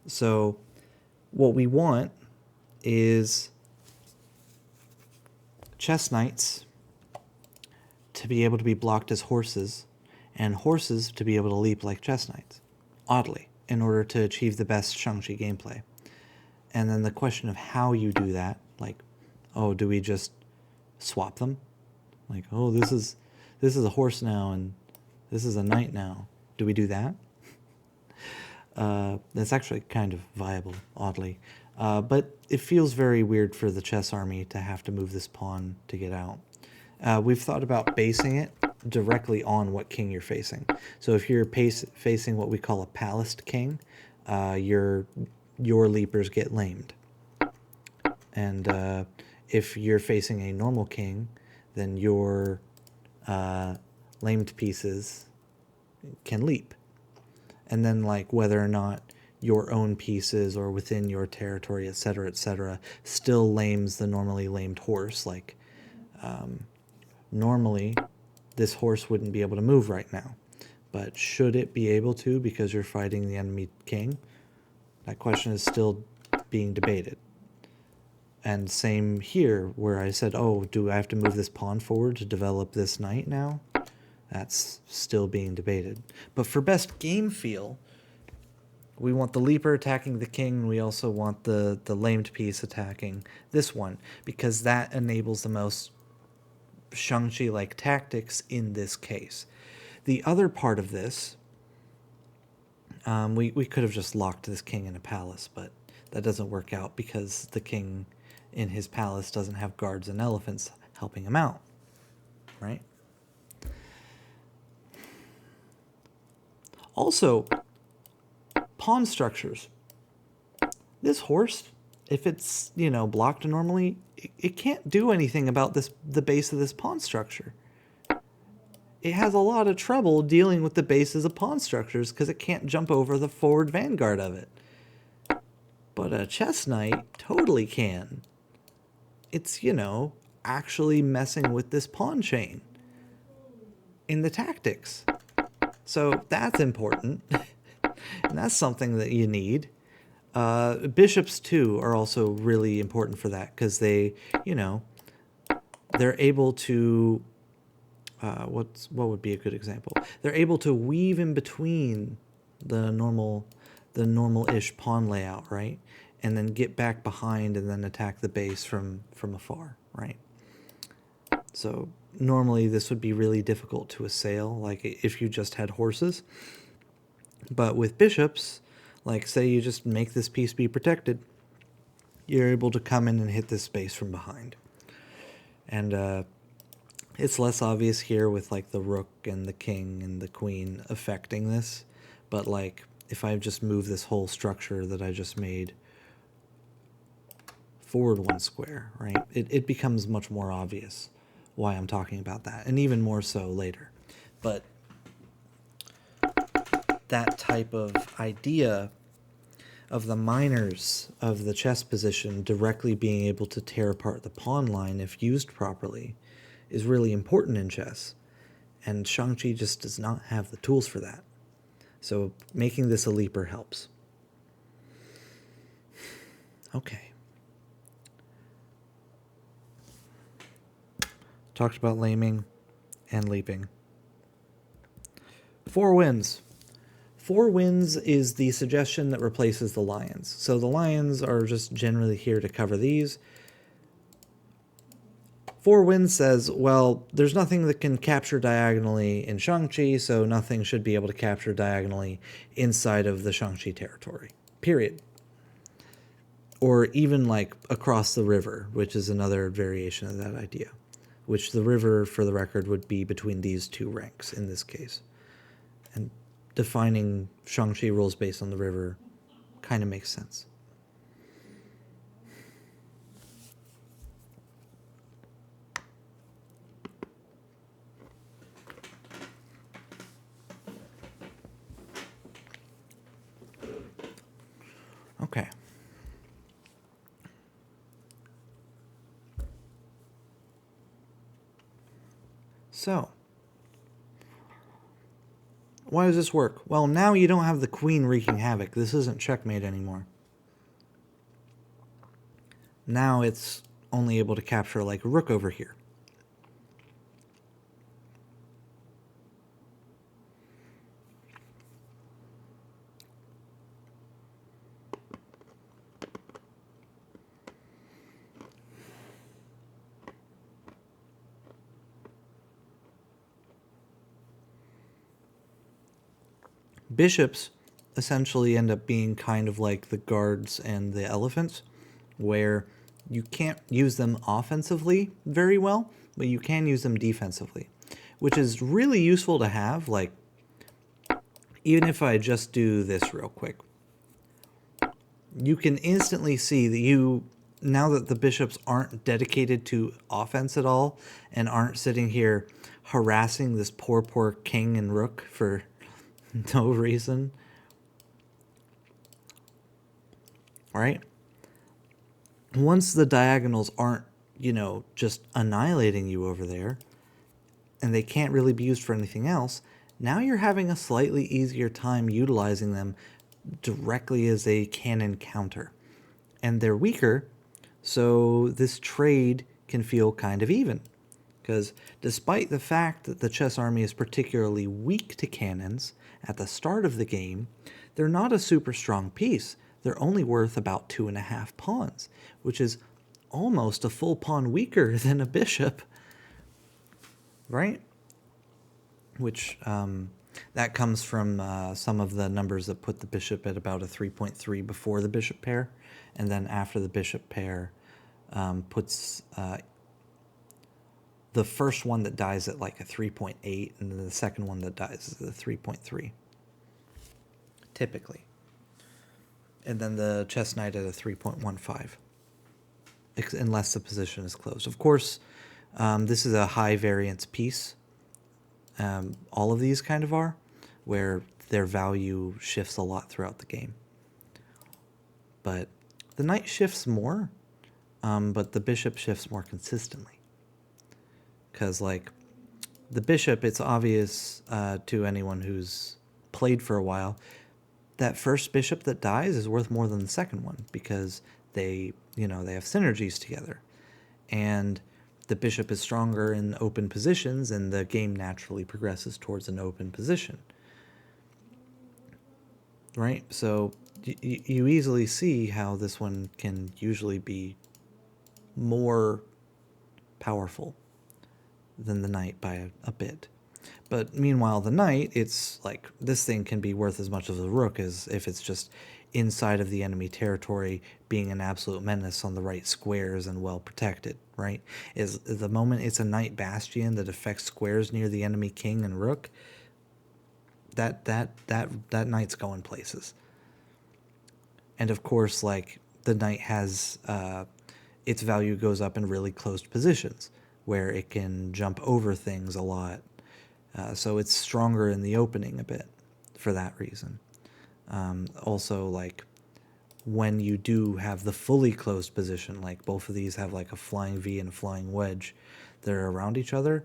Speaker 1: So what we want is chess knights to be able to be blocked as horses, and horses to be able to leap like chess knights, oddly, in order to achieve the best Shang-Chi gameplay. And then the question of how you do that, like, oh, do we just swap them? Like, oh, this is a horse now, and this is a knight now. Do we do that? That's actually kind of viable, oddly. But it feels very weird for the chess army to have to move this pawn to get out. We've thought about basing it directly on what king you're facing. So if you're facing what we call a palaced king, your leapers get lamed. And if you're facing a normal king, then your lamed pieces can leap. And then, like, whether or not your own pieces or within your territory, etc., still lames the normally lamed horse. Like, normally this horse wouldn't be able to move right now, but should it be able to because you're fighting the enemy king? That question is still being debated. And same here, where I said, oh, do I have to move this pawn forward to develop this knight now? That's still being debated. But for best game feel, we want the leaper attacking the king, and we also want the lamed piece attacking this one, because that enables the most Shang-Chi-like tactics in this case. The other part of this, we could have just locked this king in a palace, but that doesn't work out because the king in his palace doesn't have guards and elephants helping him out, right? Also, pawn structures. This horse, if it's, blocked normally, it can't do anything about the base of this pawn structure. It has a lot of trouble dealing with the bases of pawn structures because it can't jump over the forward vanguard of it. But a chess knight totally can. It's, actually messing with this pawn chain in the tactics. So that's important. And that's something that you need. Bishops, too, are also really important for that because they, they're able to... what would be a good example? They're able to weave in between the normal-ish pawn layout, right? And then get back behind and then attack the base from afar, right? So normally this would be really difficult to assail, like if you just had horses. But with bishops, like say you just make this piece be protected, you're able to come in and hit this base from behind. And it's less obvious here with like the rook and the king and the queen affecting this. But like if I just move this whole structure that I just made forward one square, right, it becomes much more obvious why I'm talking about that, and even more so later. But that type of idea of the minors of the chess position directly being able to tear apart the pawn line if used properly is really important in chess, and Shang-Chi just does not have the tools for that. So making this a leaper helps. Okay. Talked about laming and leaping. 4 wins. Four winds is the suggestion that replaces the lions. So the lions are just generally here to cover these. Four winds says, well, there's nothing that can capture diagonally in Shang-Chi, so nothing should be able to capture diagonally inside of the Shang-Chi territory. Period. Or even like across the river, which is another variation of that idea. Which the river, for the record, would be between these two ranks in this case. And defining Shang-Chi rules based on the river kind of makes sense. Okay. So, why does this work? Well, now you don't have the queen wreaking havoc. This isn't checkmate anymore. Now it's only able to capture like a rook over here. Bishops essentially end up being kind of like the guards and the elephants, where you can't use them offensively very well, but you can use them defensively, which is really useful to have. Like, even if I just do this real quick, you can instantly see that now that the bishops aren't dedicated to offense at all and aren't sitting here harassing this poor king and rook for no reason, right? Once the diagonals aren't, just annihilating you over there, and they can't really be used for anything else, now you're having a slightly easier time utilizing them directly as a cannon counter. And they're weaker, so this trade can feel kind of even. Because despite the fact that the chess army is particularly weak to cannons at the start of the game, they're not a super strong piece. They're only worth about 2.5 pawns, which is almost a full pawn weaker than a bishop, right? Which that comes from some of the numbers that put the bishop at about a 3.3 before the bishop pair, and then after the bishop pair puts the first one that dies at like a 3.8, and then the second one that dies is a 3.3, typically. And then the chess knight at a 3.15, unless the position is closed. Of course, this is a high variance piece. All of these kind of are, where their value shifts a lot throughout the game. But the knight shifts more, but the bishop shifts more consistently. Because, like, the bishop, it's obvious to anyone who's played for a while, that first bishop that dies is worth more than the second one, because they have synergies together. And the bishop is stronger in open positions, and the game naturally progresses towards an open position. Right? So you easily see how this one can usually be more powerful than the knight by a bit. But meanwhile, the knight, it's like this thing can be worth as much as a rook as if it's just inside of the enemy territory, being an absolute menace on the right squares and well protected, right? Is the moment it's a knight bastion that affects squares near the enemy king and rook, that knight's going places. And of course, like, the knight has its value goes up in really closed positions, where it can jump over things a lot. So it's stronger in the opening a bit for that reason. Also, like, when you do have the fully closed position, like both of these have like a flying V and a flying wedge that are around each other,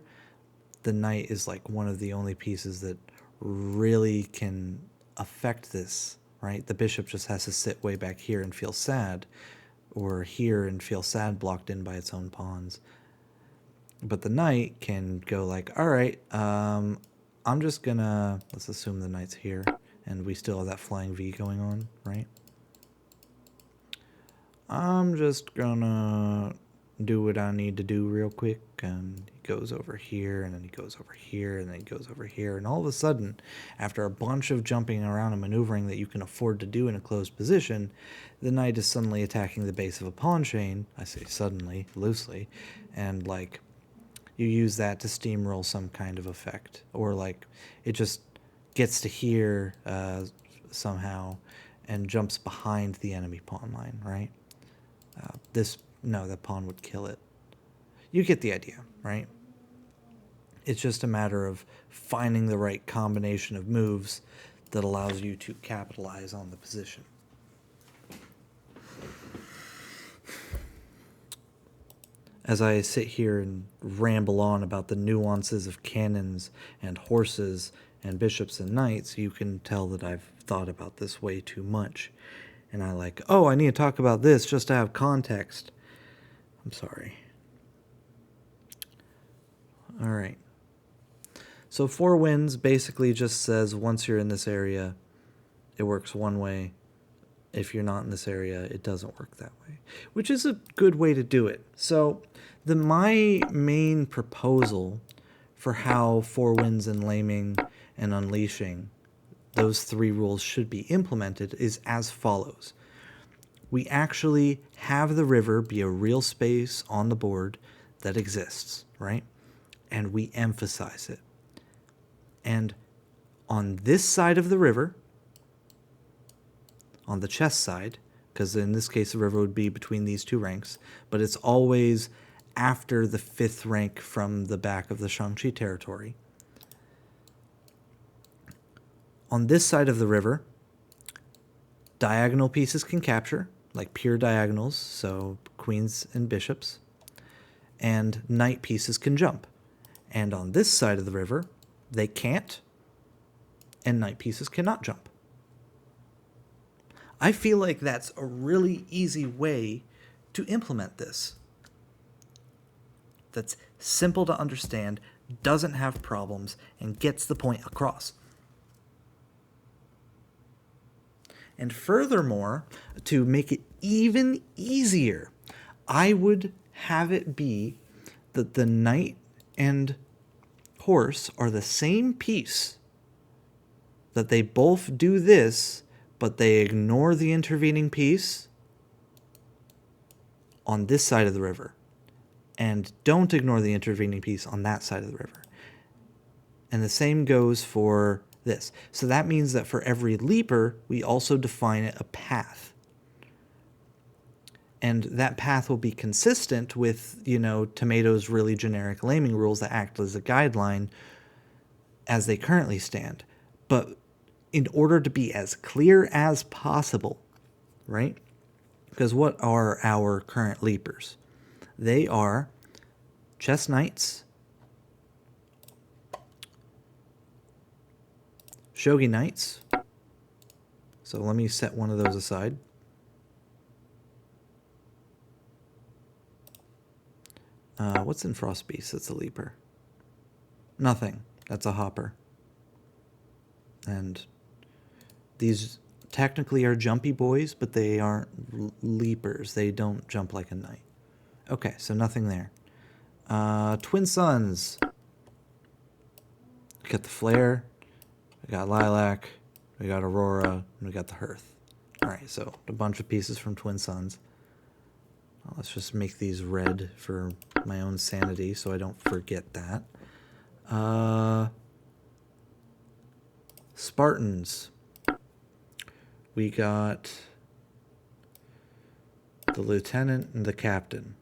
Speaker 1: the knight is like one of the only pieces that really can affect this, right? The bishop just has to sit way back here and feel sad, or here and feel sad blocked in by its own pawns. But the knight can go like, all right, I'm just gonna, let's assume the knight's here, And we still have that flying V going on, right? I'm just gonna do what I need to do real quick, and he goes over here, and then he goes over here, and then he goes over here, and all of a sudden, after a bunch of jumping around and maneuvering that you can afford to do in a closed position, the knight is suddenly attacking the base of a pawn chain. I say suddenly, loosely, and like you use that to steamroll some kind of effect, or like it just gets to here somehow and jumps behind the enemy pawn line, right? No, the pawn would kill it. You get the idea, right? It's just a matter of finding the right combination of moves that allows you to capitalize on the position. As I sit here and ramble on about the nuances of cannons and horses and bishops and knights, you can tell that I've thought about this way too much. And I I need to talk about this just to have context. I'm sorry. All right. So 4 wins basically just says once you're in this area, it works one way. If you're not in this area, it doesn't work that way, which is a good way to do it. So my main proposal for how 4 wins and laming and unleashing, those 3 rules should be implemented, is as follows. We actually have the river be a real space on the board that exists, right? And we emphasize it. And on this side of the river, on the chess side, because in this case the river would be between these 2 ranks, but it's always after the 5th rank from the back of the Shang-Chi territory. On this side of the river, diagonal pieces can capture, like pure diagonals, so queens and bishops, and knight pieces can jump. And on this side of the river, they can't, and knight pieces cannot jump. I feel like that's a really easy way to implement this. That's simple to understand, doesn't have problems, and gets the point across. And furthermore, to make it even easier, I would have it be that the knight and horse are the same piece, that they both do this, but they ignore the intervening piece on this side of the river, and don't ignore the intervening piece on that side of the river. And the same goes for this. So that means that for every leaper, we also define a path. And that path will be consistent with, Tomato's really generic laming rules that act as a guideline as they currently stand. But in order to be as clear as possible, right? Because what are our current leapers? They are chess knights, shogi knights. So let me set one of those aside. What's in Frost Beast that's a leaper? Nothing. That's a hopper. And these technically are jumpy boys, but they aren't leapers. They don't jump like a knight. Okay, so nothing there. Twin Suns. We got the Flare. We got Lilac. We got Aurora. And we got the Hearth. Alright, so a bunch of pieces from Twin Suns. Let's just make these red for my own sanity so I don't forget that. Spartans. We got the lieutenant and the captain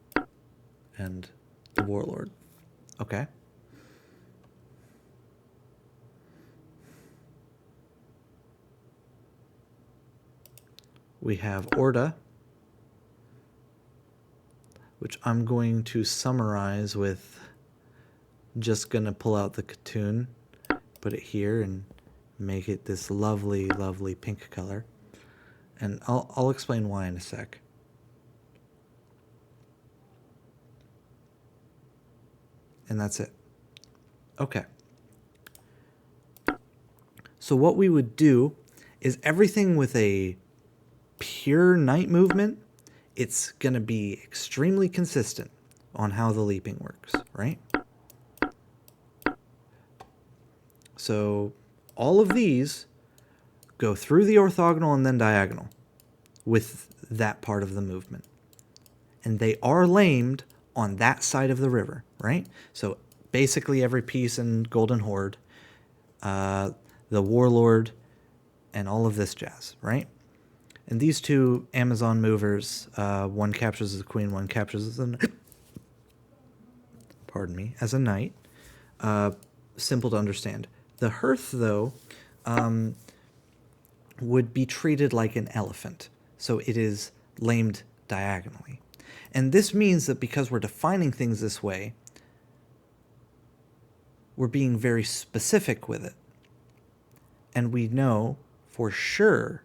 Speaker 1: and the warlord. Okay. We have Orda, which I'm going to summarize with just going to pull out the katoon, put it here, and make it this lovely, lovely pink color. And I'll explain why in a sec. And that's it. Okay. So what we would do is everything with a pure knight movement, it's going to be extremely consistent on how the leaping works, right? So all of these go through the orthogonal and then diagonal with that part of the movement. And they are lamed on that side of the river, right? So basically every piece in Golden Horde, the Warlord, and all of this jazz, right? And these two Amazon movers, one captures as a queen, one captures as a pardon me, as a knight. Simple to understand. The hearth, though, would be treated like an elephant. So it is lamed diagonally. And this means that because we're defining things this way, we're being very specific with it. And we know for sure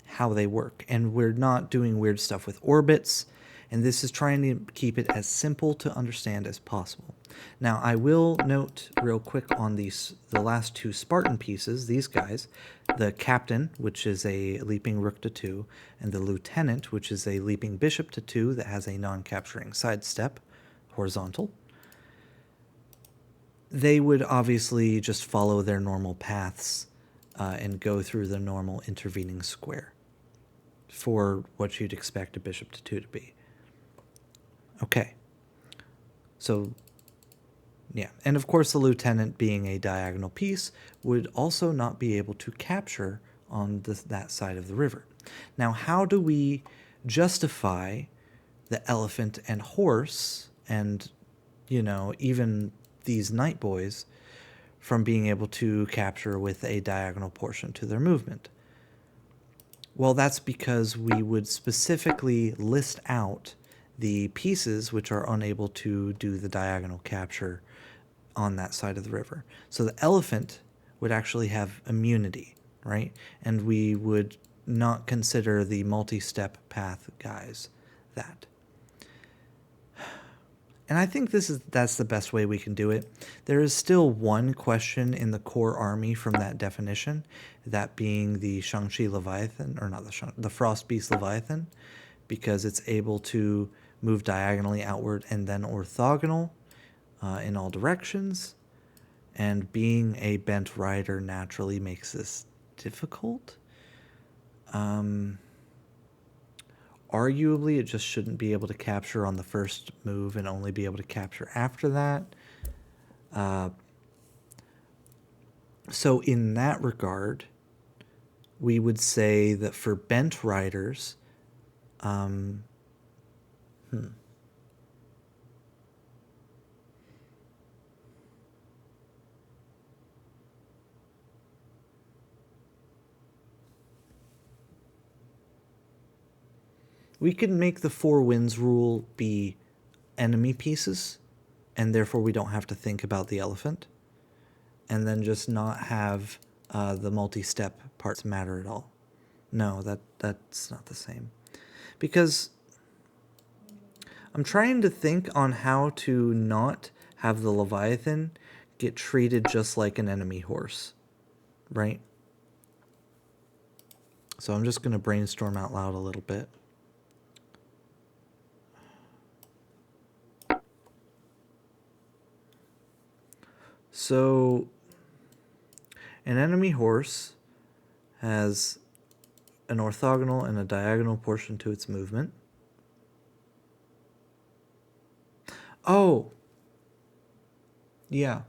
Speaker 1: how they work. And we're not doing weird stuff with orbits. And this is trying to keep it as simple to understand as possible. Now, I will note real quick on the last two Spartan pieces, these guys, the captain, which is a leaping rook to 2, and the lieutenant, which is a leaping bishop to 2 that has a non-capturing sidestep, horizontal. They would obviously just follow their normal paths and go through the normal intervening square for what you'd expect a bishop to 2 to be. Okay. So, yeah. And of course, the lieutenant, being a diagonal piece, would also not be able to capture on that side of the river. Now, how do we justify the elephant and horse and, even these knight boys from being able to capture with a diagonal portion to their movement? Well, that's because we would specifically list out the pieces which are unable to do the diagonal capture on that side of the river. So the elephant would actually have immunity, right? And we would not consider the multi-step path guys that. And I think that's the best way we can do it. There is still one question in the core army from that definition, that being the Shang-Chi Leviathan, or not the Frost Beast Leviathan, because it's able to move diagonally outward and then orthogonal in all directions. And being a bent rider naturally makes this difficult. Arguably, it just shouldn't be able to capture on the first move and only be able to capture after that. So in that regard, we would say that for bent riders, we could make the Four Winds rule be enemy pieces, and therefore we don't have to think about the elephant, and then just not have the multi-step parts matter at all. No, that's not the same. Because I'm trying to think on how to not have the Leviathan get treated just like an enemy horse, right? So I'm just going to brainstorm out loud a little bit. So an enemy horse has an orthogonal and a diagonal portion to its movement. Oh, yeah.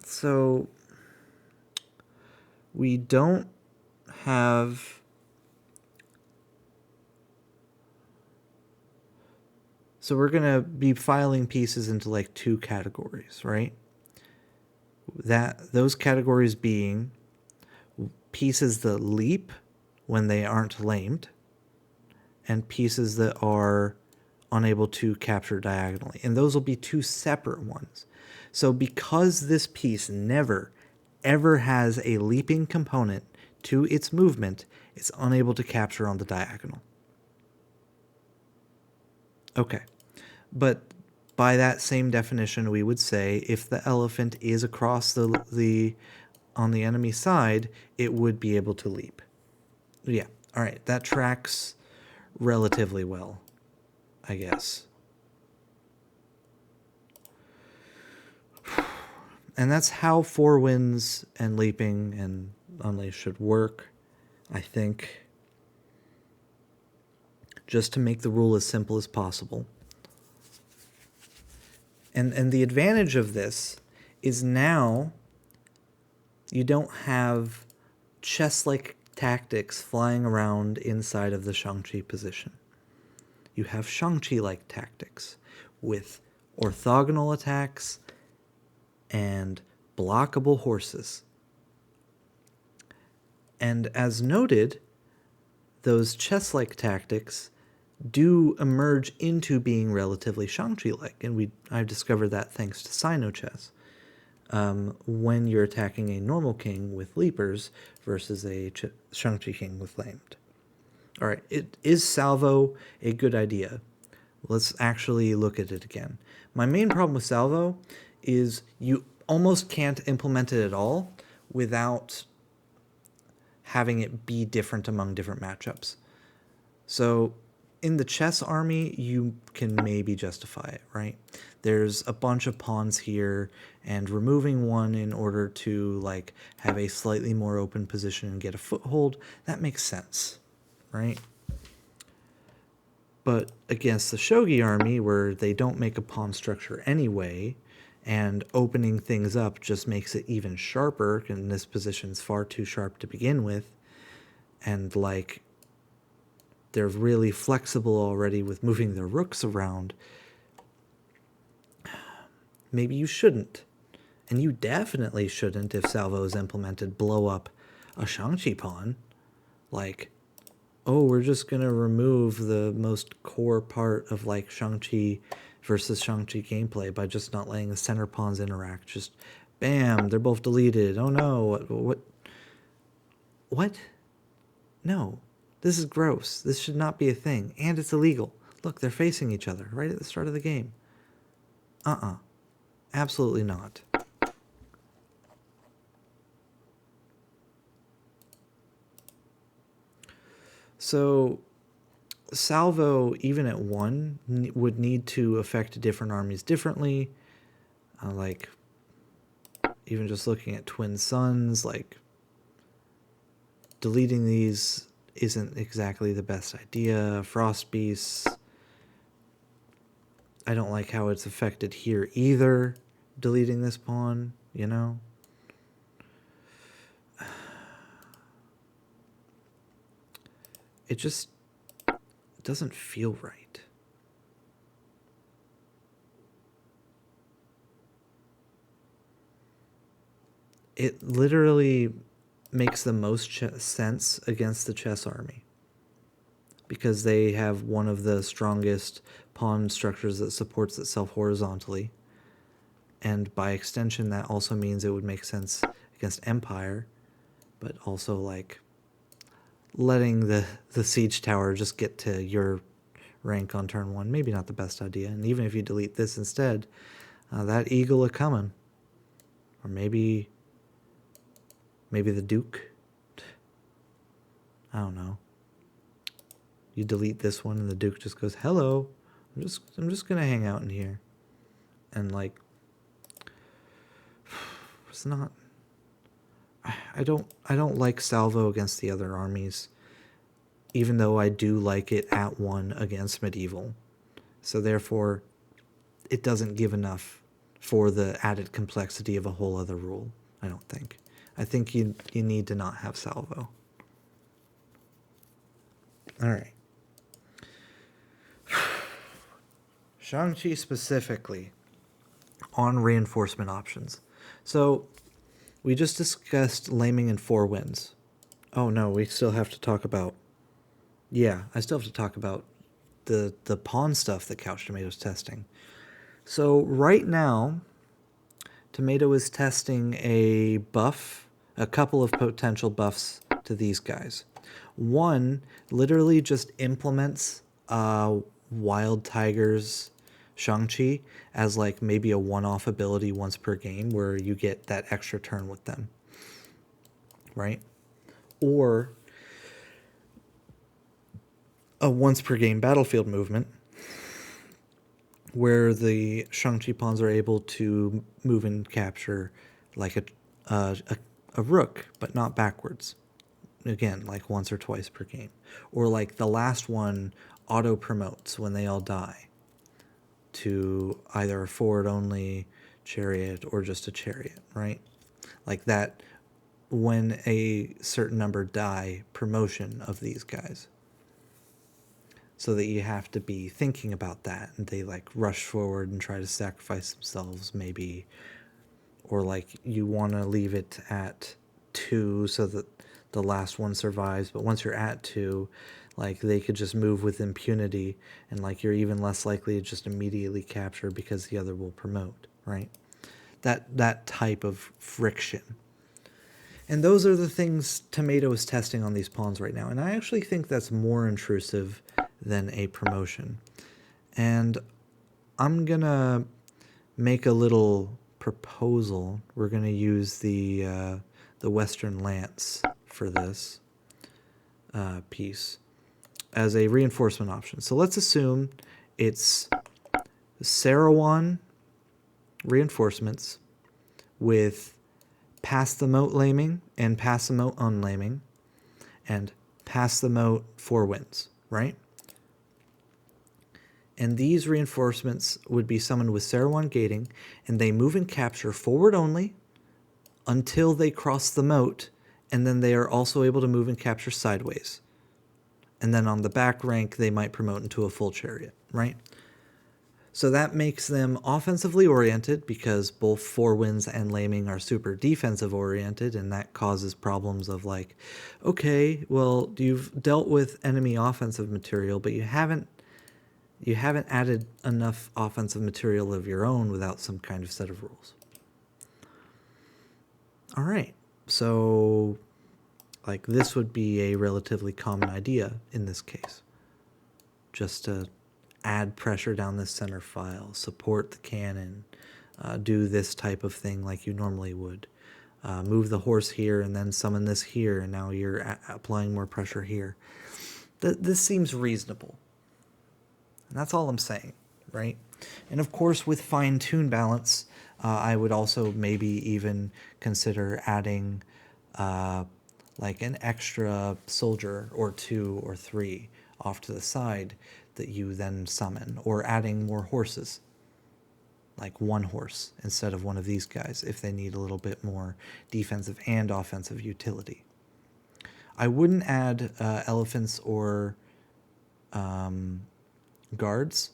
Speaker 1: So we don't have... So we're going to be filing pieces into like two categories, right? Those categories being pieces that leap when they aren't lamed, and pieces that are unable to capture diagonally. And those will be two separate ones. So because this piece never, ever has a leaping component to its movement, it's unable to capture on the diagonal. Okay. But by that same definition, we would say if the elephant is across the on the enemy side, it would be able to leap. Yeah, all right, that tracks relatively well, I guess. And that's how Four Winds and leaping and Unleash should work, I think. Just to make the rule as simple as possible. And the advantage of this is now you don't have chess-like tactics flying around inside of the Shang-Chi position. You have Shang-Chi-like tactics with orthogonal attacks and blockable horses. And as noted, those chess-like tactics do emerge into being relatively Shang-Chi-like, and I've discovered that thanks to Sino-Chess. When you're attacking a normal king with leapers versus a Shang-Chi king with lamed. All right, is salvo a good idea? Let's actually look at it again. My main problem with salvo is you almost can't implement it at all without having it be different among different matchups. So in the chess army, you can maybe justify it, right? There's a bunch of pawns here, and removing one in order to like have a slightly more open position and get a foothold, that makes sense, right? But against the shogi army, where they don't make a pawn structure anyway, and opening things up just makes it even sharper, and this position's far too sharp to begin with, and like they're really flexible already with moving their rooks around, maybe you shouldn't. And you definitely shouldn't, if salvo is implemented, blow up a Shang-Chi pawn. Like, oh, we're just going to remove the most core part of like Shang-Chi versus Shang-Chi gameplay by just not letting the center pawns interact. Just, bam, they're both deleted. Oh no, what? No, this is gross. This should not be a thing, and it's illegal. Look, they're facing each other right at the start of the game. Absolutely not. So, salvo, even at 1, would need to affect different armies differently. Like, even just looking at Twin Suns, like, deleting these isn't exactly the best idea. Frost Beasts, I don't like how it's affected here either, deleting this pawn, you know? It just doesn't feel right. It literally makes the most sense against the chess army, because they have one of the strongest pawn structures that supports itself horizontally. And by extension, that also means it would make sense against Empire, but also like letting the siege tower just get to your rank on turn 1, maybe not the best idea. And even if you delete this instead, that eagle a-coming. Or maybe the Duke. I don't know. You delete this one and the Duke just goes, hello, I'm just gonna hang out in here. And like, it's not, I don't like salvo against the other armies, even though I do like it at 1 against medieval. So therefore, it doesn't give enough for the added complexity of a whole other rule, I don't think. I think you need to not have salvo. All right. Shang-Chi specifically on reinforcement options. So we just discussed laming and 4 Winds. Oh no, we still have to talk about... Yeah, I still have to talk about the pawn stuff that Couch Tomato's testing. So right now, Tomato is testing a couple of potential buffs to these guys. One literally just implements Wild Tiger's Shang-Chi as like maybe a one-off ability once per game where you get that extra turn with them. right? Or a once per game battlefield movement where the Shang-Chi pawns are able to move and capture like a rook, but not backwards. Again, like once or twice per game. Or like the last one auto promotes when they all die to either a forward only chariot or just a chariot, right? Like that, when a certain number die, promotion of these guys. So that you have to be thinking about that, and they like rush forward and try to sacrifice themselves maybe, or like you want to leave it at 2 so that the last one survives, but once you're at 2, like they could just move with impunity, and like you're even less likely to just immediately capture because the other will promote, right? That type of friction. And those are the things Tomato is testing on these pawns right now. And I actually think that's more intrusive than a promotion. And I'm going to make a little proposal. We're going to use the Western Lance for this piece as a reinforcement option. So let's assume it's Sarawan reinforcements with pass the moat laming and pass the moat unlaming and pass the moat 4 wins, right? And these reinforcements would be summoned with Sarawan gating, and they move and capture forward only until they cross the moat, and then they are also able to move and capture sideways. And then on the back rank, they might promote into a full chariot, right? So that makes them offensively oriented because both 4 wins and laming are super defensive oriented, and that causes problems of like, okay, well, you've dealt with enemy offensive material, but you haven't added enough offensive material of your own without some kind of set of rules. All right, so like this would be a relatively common idea in this case. Just to add pressure down this center file, support the cannon, do this type of thing like you normally would. Move the horse here and then summon this here, and now you're applying more pressure here. This seems reasonable. And that's all I'm saying, right? And of course, with fine-tune balance, I would also maybe even consider adding like an extra soldier or 2 or 3 off to the side that you then summon, or adding more horses, like 1 horse instead of one of these guys if they need a little bit more defensive and offensive utility. I wouldn't add elephants or guards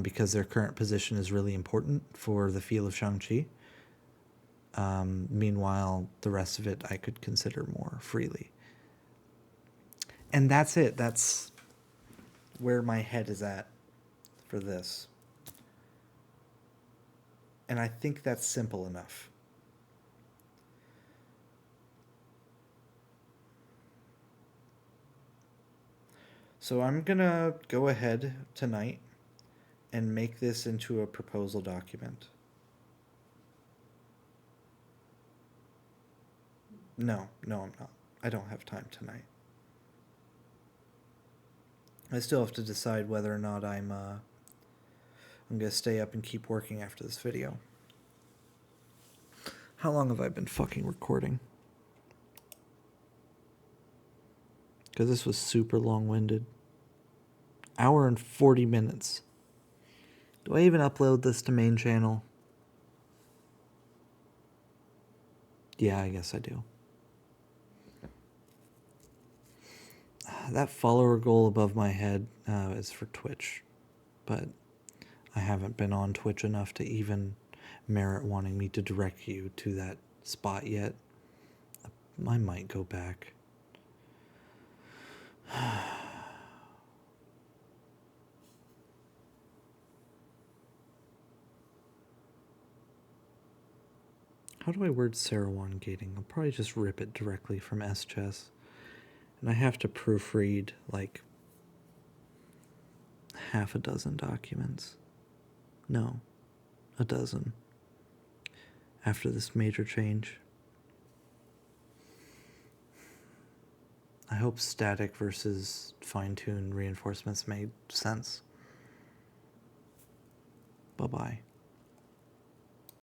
Speaker 1: because their current position is really important for the feel of Shang-Chi. Meanwhile, the rest of it I could consider more freely. And that's it. That's where my head is at for this. And I think that's simple enough. So I'm going to go ahead tonight and make this into a proposal document. No, I'm not. I don't have time tonight. I still have to decide whether or not I'm going to stay up and keep working after this video. How long have I been fucking recording? Because this was super long-winded. Hour and 40 minutes. Do I even upload this to main channel? Yeah, I guess I do. That follower goal above my head is for Twitch, but I haven't been on Twitch enough to even merit wanting me to direct you to that spot yet. I might go back. How do I word Sarawan gating? I'll probably just rip it directly from S-Chess. And I have to proofread like half a dozen documents. No, a dozen. After this major change. I hope static versus fine-tuned reinforcements made sense. Bye-bye.